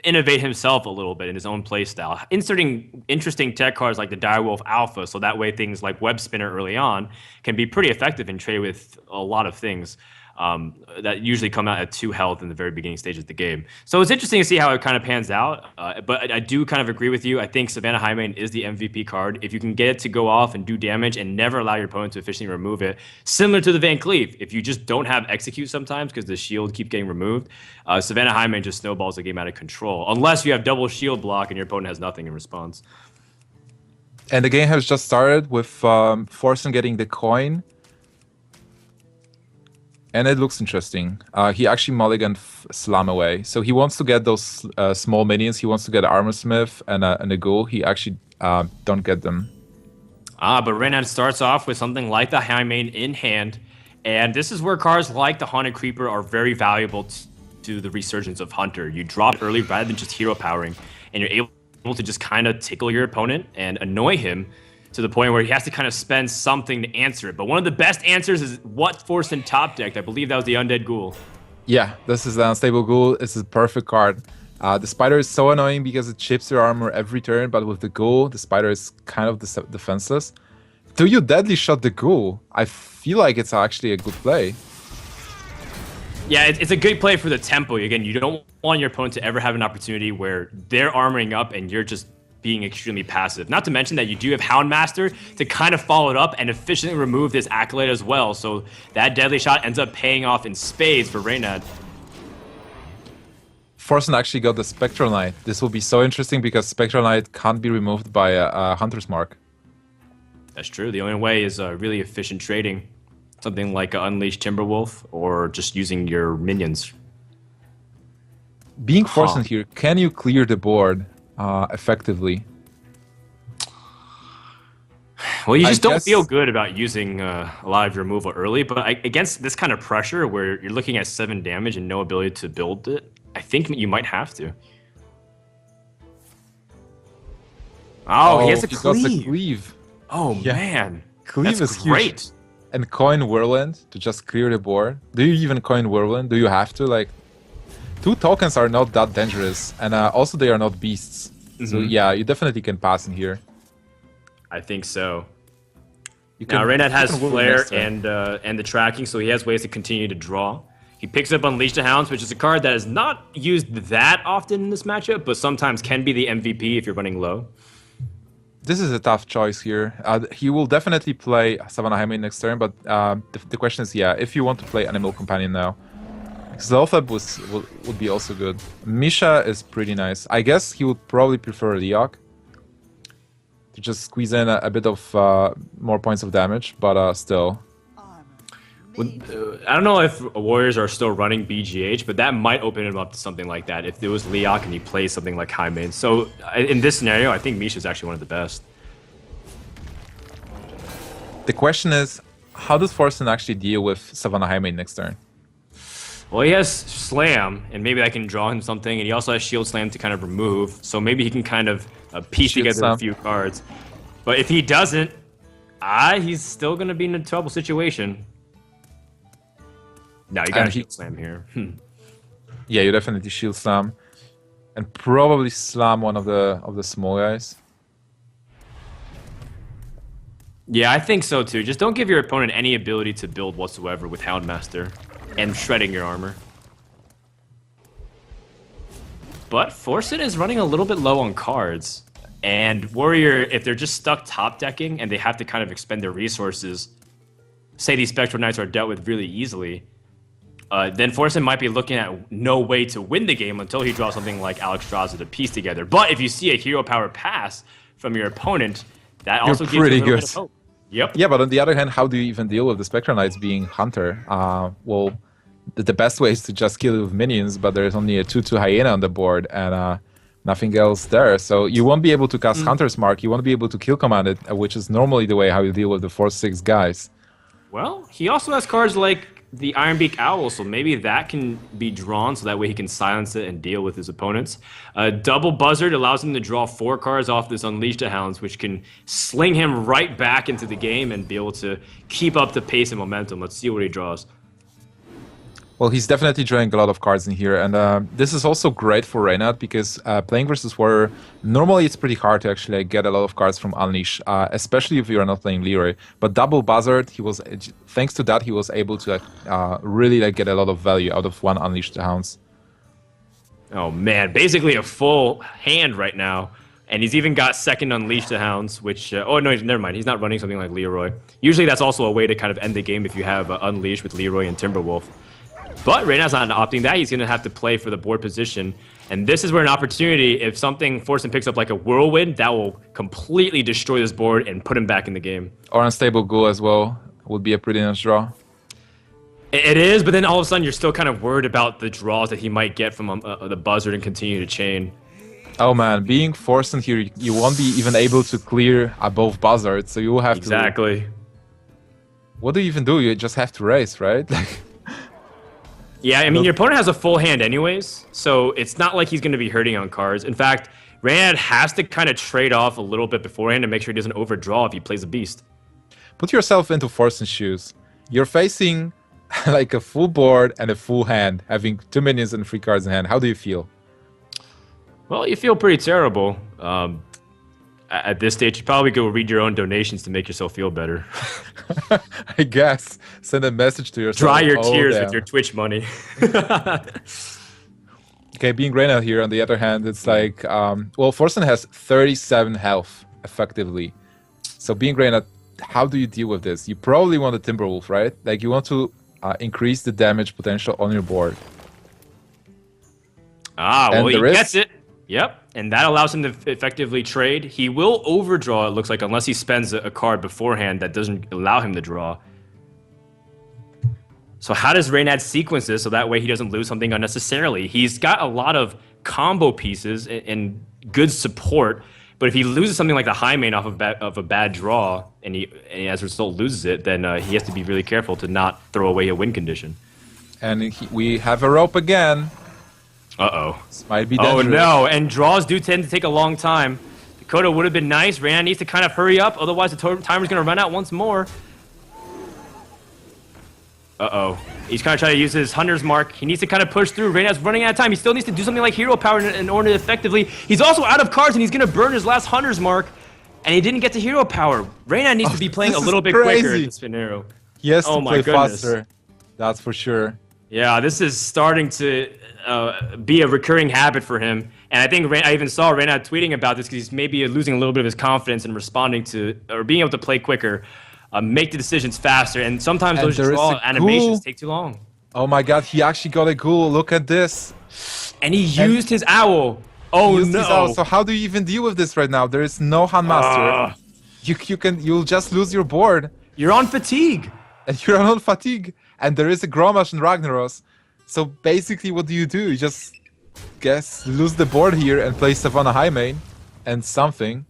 innovate himself a little bit in his own playstyle, inserting interesting tech cards like the Direwolf Alpha, so that way things like Web Spinner early on can be pretty effective and trade with a lot of things that usually come out at 2 health in the very beginning stages of the game. So it's interesting to see how it kind of pans out, but I do kind of agree with you. I think Savannah Highmane is the MVP card. If you can get it to go off and do damage and never allow your opponent to efficiently remove it, similar to the Van Cleef, if you just don't have execute sometimes because the shield keep getting removed, Savannah Highmane just snowballs the game out of control, unless you have double shield block and your opponent has nothing in response. And the game has just started with Forsen getting the coin. And it looks interesting. He actually mulliganed Slam away. So he wants to get those small minions. He wants to get Armor Smith and a Ghoul. He actually don't get them. But Reynad starts off with something like the Highmane in hand. And this is where cards like the Haunted Creeper are very valuable to the resurgence of Hunter. You drop early rather than just hero powering. And you're able to just kind of tickle your opponent and annoy him to the point where he has to kind of spend something to answer it. But one of the best answers is what Forsen top decked. I believe that was the Undead Ghoul. Yeah, this is the Unstable Ghoul. This is a perfect card. The Spider is so annoying because it chips your armor every turn, but with the Ghoul, the Spider is kind of defenseless. Do you Deadly Shot the Ghoul? I feel like it's actually a good play. Yeah, it's a good play for the tempo. Again, you don't want your opponent to ever have an opportunity where they're armoring up and you're just being extremely passive. Not to mention that you do have Houndmaster to kind of follow it up and efficiently remove this Acolyte as well. So that Deadly Shot ends up paying off in spades for Reynad. Forsen actually got the Spectral Knight. This will be so interesting because Spectral Knight can't be removed by a Hunter's Mark. That's true. The only way is really efficient trading. Something like Unleashed Timberwolf or just using your minions. Being Forsen here, can you clear the board effectively? Well, you just don't feel good about using a lot of your removal early, but against this kind of pressure where you're looking at 7 damage and no ability to build it, I think you might have to. Oh, he has a cleave. Got the cleave. Oh, yeah. Man. Cleave That's is great. Huge. And coin Whirlwind to just clear the board. Do you even coin Whirlwind? Do you have to? Like, 2 tokens are not that dangerous, and also they are not beasts. Mm-hmm. So yeah, you definitely can pass in here. I think so. Now Reynad has Flare and the tracking, so he has ways to continue to draw. He picks up Unleash the Hounds, which is a card that is not used that often in this matchup, but sometimes can be the MVP if you're running low. This is a tough choice here. He will definitely play Savannah Highmane next turn, but the question is, yeah, if you want to play Animal Companion now. Lothab would be also good. Misha is pretty nice. I guess he would probably prefer Leok to just squeeze in a bit of more points of damage, but still. I don't know if Warriors are still running BGH, but that might open him up to something like that if it was Leok and he plays something like Highmane. So in this scenario, I think Misha is actually one of the best. The question is, how does Forsen actually deal with Savannah Highmane next turn? Well, he has Slam, and maybe that can draw him something, and he also has Shield Slam to kind of remove, so maybe he can kind of piece together a few cards. But if he doesn't, he's still going to be in a trouble situation. No, you gotta Shield Slam here. Yeah, you definitely Shield Slam. And probably Slam one of the small guys. Yeah, I think so too. Just don't give your opponent any ability to build whatsoever with Houndmaster and shredding your armor. But Forsen is running a little bit low on cards. And Warrior, if they're just stuck top decking and they have to kind of expend their resources, say these Spectral Knights are dealt with really easily, then Forsen might be looking at no way to win the game until he draws something like Alexstrasza to piece together. But if you see a hero power pass from your opponent, that also gives you a little bit of hope. Yep. Yeah, but on the other hand, how do you even deal with the Spectral Knights being Hunter? Well, the best way is to just kill it with minions, but there's only a 2/2 Hyena on the board and nothing else there. So you won't be able to cast Hunter's Mark, you won't be able to kill command it, which is normally the way how you deal with the 4/6 guys. Well, he also has cards like the Ironbeak Owl, so maybe that can be drawn so that way he can silence it and deal with his opponents. Double Buzzard allows him to draw 4 cards off this Unleash the Hounds, which can sling him right back into the game and be able to keep up the pace and momentum. Let's see what he draws. Well, he's definitely drawing a lot of cards in here, and this is also great for Reynad because playing versus Warrior, normally it's pretty hard to actually get a lot of cards from Unleash, especially if you are not playing Leroy. But Double Buzzard, thanks to that, he was able to really get a lot of value out of one Unleash the Hounds. Oh man, basically a full hand right now. And he's even got second Unleash the Hounds, which... oh, no, never mind. He's not running something like Leroy. Usually that's also a way to kind of end the game if you have Unleash with Leroy and Timberwolf. But Reynad's not opting that. He's going to have to play for the board position. And this is where an opportunity, if something Forsen picks up like a Whirlwind, that will completely destroy this board and put him back in the game. Or Unstable Ghoul as well would be a pretty nice draw. It is, but then all of a sudden you're still kind of worried about the draws that he might get from the Buzzard and continue to chain. Oh man, being Forsen here, you won't be even able to clear above Buzzard, so you will have to... Exactly. What do you even do? You just have to race, right? Yeah, I mean, your opponent has a full hand anyways, so it's not like he's going to be hurting on cards. In fact, Reynad has to kind of trade off a little bit beforehand to make sure he doesn't overdraw if he plays a beast. Put yourself into Forsen's shoes. You're facing like a full board and a full hand, having 2 minions and 3 cards in hand. How do you feel? Well, you feel pretty terrible. At this stage, you probably go read your own donations to make yourself feel better. I guess. Send a message to yourself. Dry your tears with your Twitch money. Okay, being Reynad here, on the other hand, it's like... well, Forsen has 37 health, effectively. So being Reynad, how do you deal with this? You probably want a Timberwolf, right? Like, you want to increase the damage potential on your board. Well, he gets it. Yep, and that allows him to effectively trade. He will overdraw, it looks like, unless he spends a card beforehand that doesn't allow him to draw. So how does Reynad sequence this so that way he doesn't lose something unnecessarily? He's got a lot of combo pieces and good support, but if he loses something like the Highmane off of a bad draw, and he as a result loses it, then he has to be really careful to not throw away a win condition. And we have a rope again. Uh-oh. This might be dangerous. Oh, no. And draws do tend to take a long time. Dakota would have been nice. Reynad needs to kind of hurry up. Otherwise, the timer's going to run out once more. Uh-oh. He's kind of trying to use his Hunter's Mark. He needs to kind of push through. Reynad's running out of time. He still needs to do something like Hero Power in order to effectively... He's also out of cards, and he's going to burn his last Hunter's Mark. And he didn't get to Hero Power. Reynad needs to be playing a little bit quicker in this scenario. He has to play faster. That's for sure. Yeah, this is starting to be a recurring habit for him. And I think I even saw Reynad tweeting about this because he's maybe losing a little bit of his confidence in responding to or being able to play quicker, make the decisions faster. And sometimes And those there is draw a animations ghoul. take too long. Oh my god, he actually got a ghoul. Look at this. And he And used his owl. he Oh used his owl. no. So how do you even deal with this right now? There is no Handmaster. Uh, You'll just lose your board. you're on fatigue. And you're on fatigue. And there is a Gromash and Ragnaros. So basically what do? You just lose the board here and play Savannah High Main and something.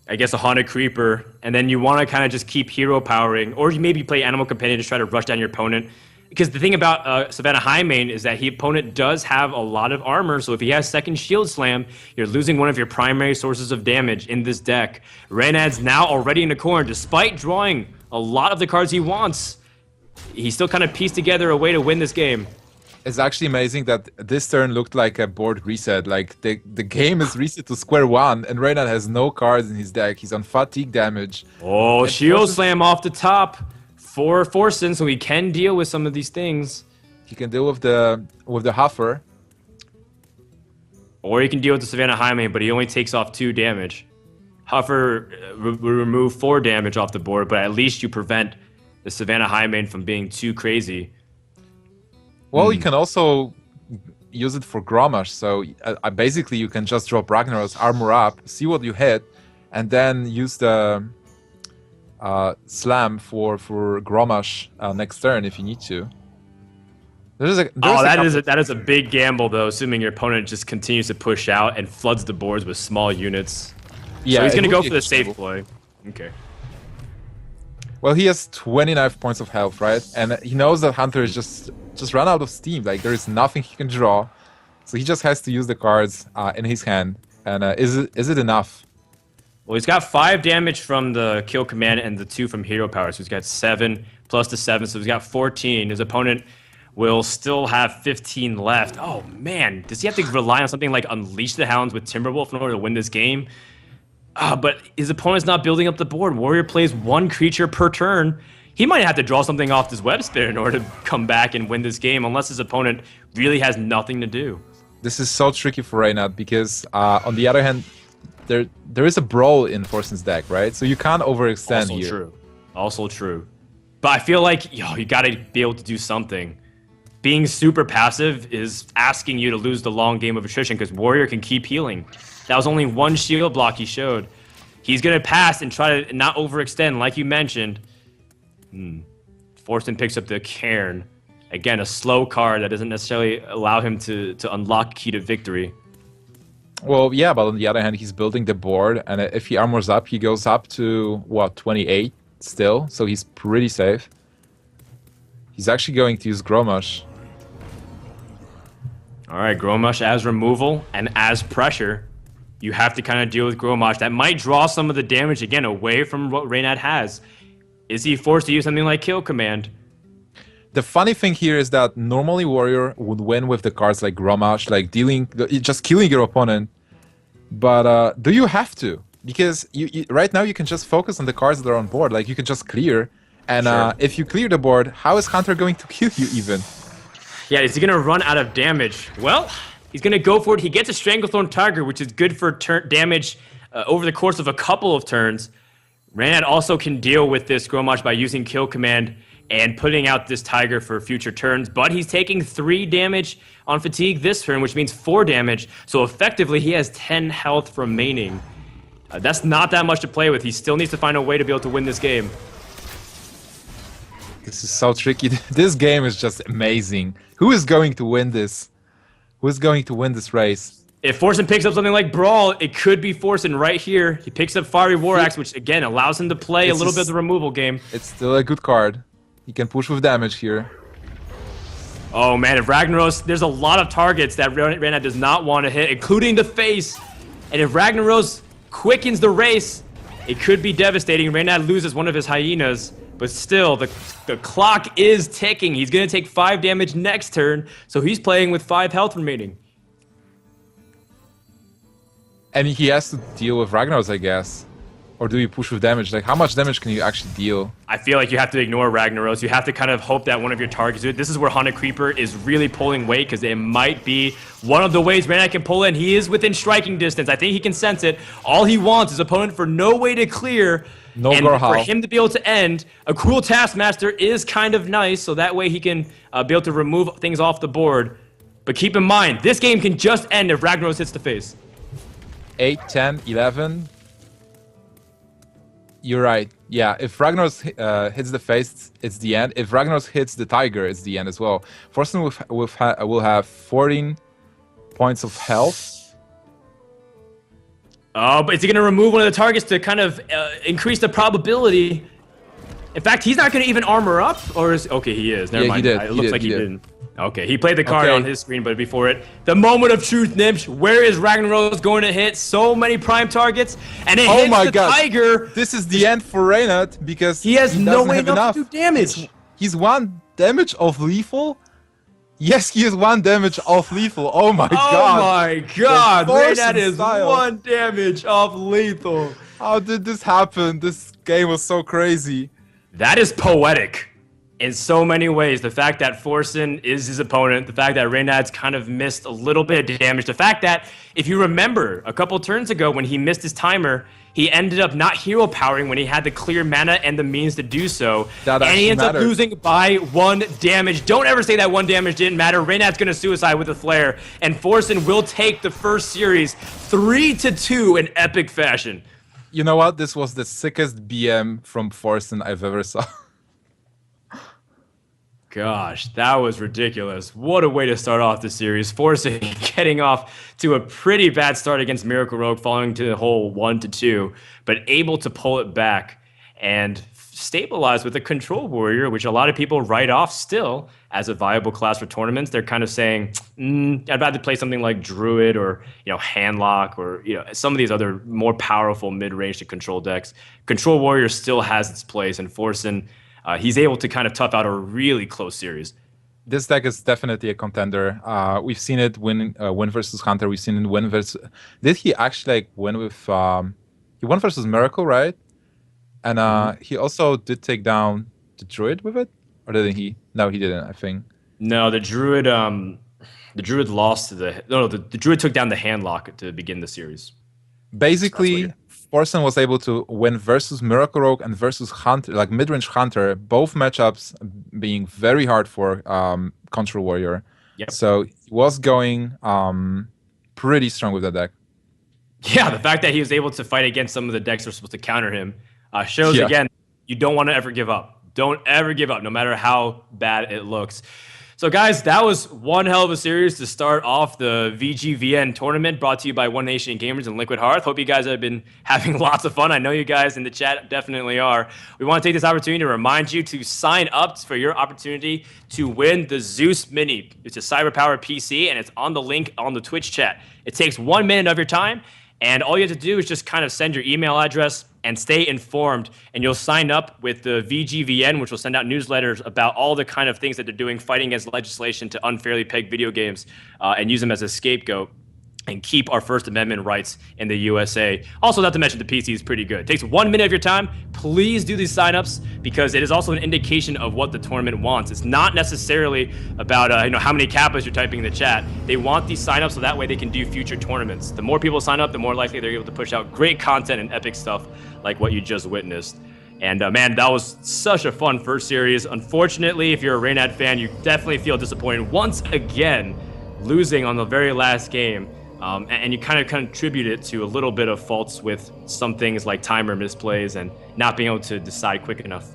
I guess a Haunted Creeper, and then you want to kind of just keep hero powering, or you maybe play Animal Companion to try to rush down your opponent. Because the thing about Savannah High Main is that opponent does have a lot of armor, so if he has second Shield Slam, you're losing one of your primary sources of damage in this deck. Reynad's now already in the corner, despite drawing a lot of the cards he wants. He still kind of pieced together a way to win this game. It's actually amazing that this turn looked like a board reset. Like the game is reset to square one, and Reynad has no cards in his deck. He's on fatigue damage. Oh, And Shield Forsen- Slam off the top for Forsen, so he can deal with some of these things. He can deal with the Huffer. Or he can deal with the Savannah High Main, but he only takes off 2 damage. Huffer will remove 4 damage off the board, but at least you prevent the Savannah High Main from being too crazy. Well, you can also use it for Gromash. So basically, you can just drop Ragnaros, armor up, see what you hit, and then use the Slam for Gromash next turn if you need to. That is a big gamble though, assuming your opponent just continues to push out and floods the boards with small units. Yeah, so he's it gonna would go be for the a safe gamble. play. Okay. Well, he has 29 points of health, right? And he knows that Hunter is just run out of steam. Like there is nothing he can draw, so he just has to use the cards in his hand. And is it enough? Well, he's got 5 damage from the kill command and the 2 from hero power, so he's got 7 plus the 7, so he's got 14. His opponent will still have 15 left. Oh man, does he have to rely on something like Unleash the Hounds with Timberwolf in order to win this game? But his opponent's not building up the board. Warrior plays 1 creature per turn. He might have to draw something off this web spin in order to come back and win this game, unless his opponent really has nothing to do. This is so tricky for Reynad because on the other hand, there is a brawl in Forsen's deck, right? So you can't overextend Also here. true. Also true. But I feel like you gotta be able to do something. Being super passive is asking you to lose the long game of attrition because Warrior can keep healing. That was only 1 shield block he showed. He's going to pass and try to not overextend, like you mentioned. Forsen picks up the Cairn. Again, a slow card that doesn't necessarily allow him to unlock key to victory. Well, yeah, but on the other hand, he's building the board, and if he armors up, he goes up to, what, 28 still? So he's pretty safe. He's actually going to use Gromash. All right, Gromash as removal and as pressure. You have to kind of deal with Gromash. That might draw some of the damage, again, away from what Reynad has. Is he forced to use something like Kill Command? The funny thing here is that normally Warrior would win with the cards like Gromash, like just killing your opponent. But do you have to? Because right now you can just focus on the cards that are on board. Like you can just clear. And Sure. if you clear the board, how is Hunter going to kill you even? Yeah, is he going to run out of damage? Well, he's going to go for it. He gets a Stranglethorn Tiger, which is good for damage over the course of a couple of turns. Reynad also can deal with this Gromash by using Kill Command and putting out this Tiger for future turns, but he's taking 3 damage on Fatigue this turn, which means 4 damage, so effectively he has 10 health remaining. That's not that much to play with. He still needs to find a way to be able to win this game. This is so tricky. This game is just amazing. Who is going to win this? Who is going to win this race? If Forsen picks up something like Brawl, it could be Forsen right here. He picks up Fiery War Axe, which again allows him to play a little bit of the removal game. It's still a good card. He can push with damage here. Oh man, if Ragnaros, there's a lot of targets that Reynad does not want to hit, including the face. And if Ragnaros quickens the race, it could be devastating. Reynad loses one of his hyenas, but still, the clock is ticking. He's going to take 5 damage next turn, so he's playing with 5 health remaining. And he has to deal with Ragnaros, I guess. Or do you push with damage? Like, how much damage can you actually deal? I feel like you have to ignore Ragnaros. You have to kind of hope that one of your targets do it. This is where Haunted Creeper is really pulling weight because it might be one of the ways Reynad can pull in. He is within striking distance. I think he can sense it. All he wants is opponent for no way to clear. No and Gorhal. for him to be able to end, a Cruel Taskmaster is kind of nice, so that way he can be able to remove things off the board. But keep in mind, this game can just end if Ragnaros hits the face. 8, 10, 11. You're right. Yeah, if Ragnaros hits the face, it's the end. If Ragnaros hits the tiger, it's the end as well. Forsen will have 14 points of health. Oh, but is he going to remove one of the targets to kind of increase the probability? In fact, he's not going to even armor up, or is... Okay, he is. Never mind. He did. It looks like he didn't. Okay, he played the card on his screen, but before it, the moment of truth, Nimsh. Where is Ragnaros going to hit? So many prime targets, and it hits the tiger. This is the end for Reynad because he has no way enough to do damage. He's 1 damage off lethal. Yes, he is 1 damage off lethal. Oh my god. Oh my god. Reynad is 1 damage off lethal. How did this happen? This game was so crazy. That is poetic. In so many ways, the fact that Forsen is his opponent, the fact that Reynad's kind of missed a little bit of damage, the fact that, if you remember, a couple turns ago when he missed his timer, he ended up not hero powering when he had the clear mana and the means to do so, and he ends up losing by 1 damage. Don't ever say that 1 damage didn't matter. Reynad's going to suicide with a flare, and Forsen will take the first series 3-2 in epic fashion. You know what? This was the sickest BM from Forsen I've ever saw. Gosh, that was ridiculous. What a way to start off the series. Forsen getting off to a pretty bad start against Miracle Rogue, falling to the whole 1-2, but able to pull it back and stabilize with a Control Warrior, which a lot of people write off still as a viable class for tournaments. They're kind of saying, I'd rather play something like Druid or, Handlock or, some of these other more powerful mid-range to control decks. Control Warrior still has its place, and Forsen, he's able to kind of tough out a really close series. This deck is definitely a contender. We've seen it win versus Hunter. We've seen it win versus... Did he actually win with... he won versus Miracle, right? And he also did take down the Druid with it? Or didn't he? No, he didn't, I think. No, the Druid lost to the... No, the Druid took down the Handlock to begin the series. Basically, Forsen was able to win versus Miracle Rogue and versus Hunter, like mid-range Hunter, both matchups being very hard for Control Warrior. Yep. So he was going pretty strong with that deck. Yeah, the fact that he was able to fight against some of the decks that are supposed to counter him shows, again, you don't want to ever give up. Don't ever give up, no matter how bad it looks. So guys, that was one hell of a series to start off the VGVN tournament, brought to you by One Nation Gamers and Liquid Hearth. Hope you guys have been having lots of fun. I know you guys in the chat definitely are. We want to take this opportunity to remind you to sign up for your opportunity to win the Zeus Mini. It's a cyber power PC, and it's on the link on the Twitch chat. It takes 1 minute of your time, and all you have to do is just kind of send your email address and stay informed, and you'll sign up with the VGVN, which will send out newsletters about all the kind of things that they're doing, fighting against legislation to unfairly peg video games and use them as a scapegoat and keep our First Amendment rights in the USA. Also, not to mention the PC is pretty good. It takes 1 minute of your time. Please do these signups because it is also an indication of what the tournament wants. It's not necessarily about how many kappas you're typing in the chat. They want these signups so that way they can do future tournaments. The more people sign up, the more likely they're able to push out great content and epic stuff like what you just witnessed. And man, that was such a fun first series. Unfortunately, if you're a Reynad fan, you definitely feel disappointed once again, losing on the very last game. And you kind of contribute it to a little bit of faults with some things like timer misplays and not being able to decide quick enough.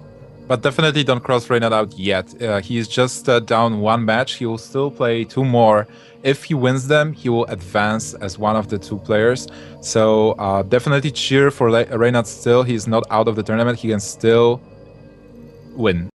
But definitely don't cross Reynad out yet. He's just down 1 match. He will still play 2 more. If he wins them, he will advance as one of the 2 players. So definitely cheer for Reynad still. He's not out of the tournament. He can still win.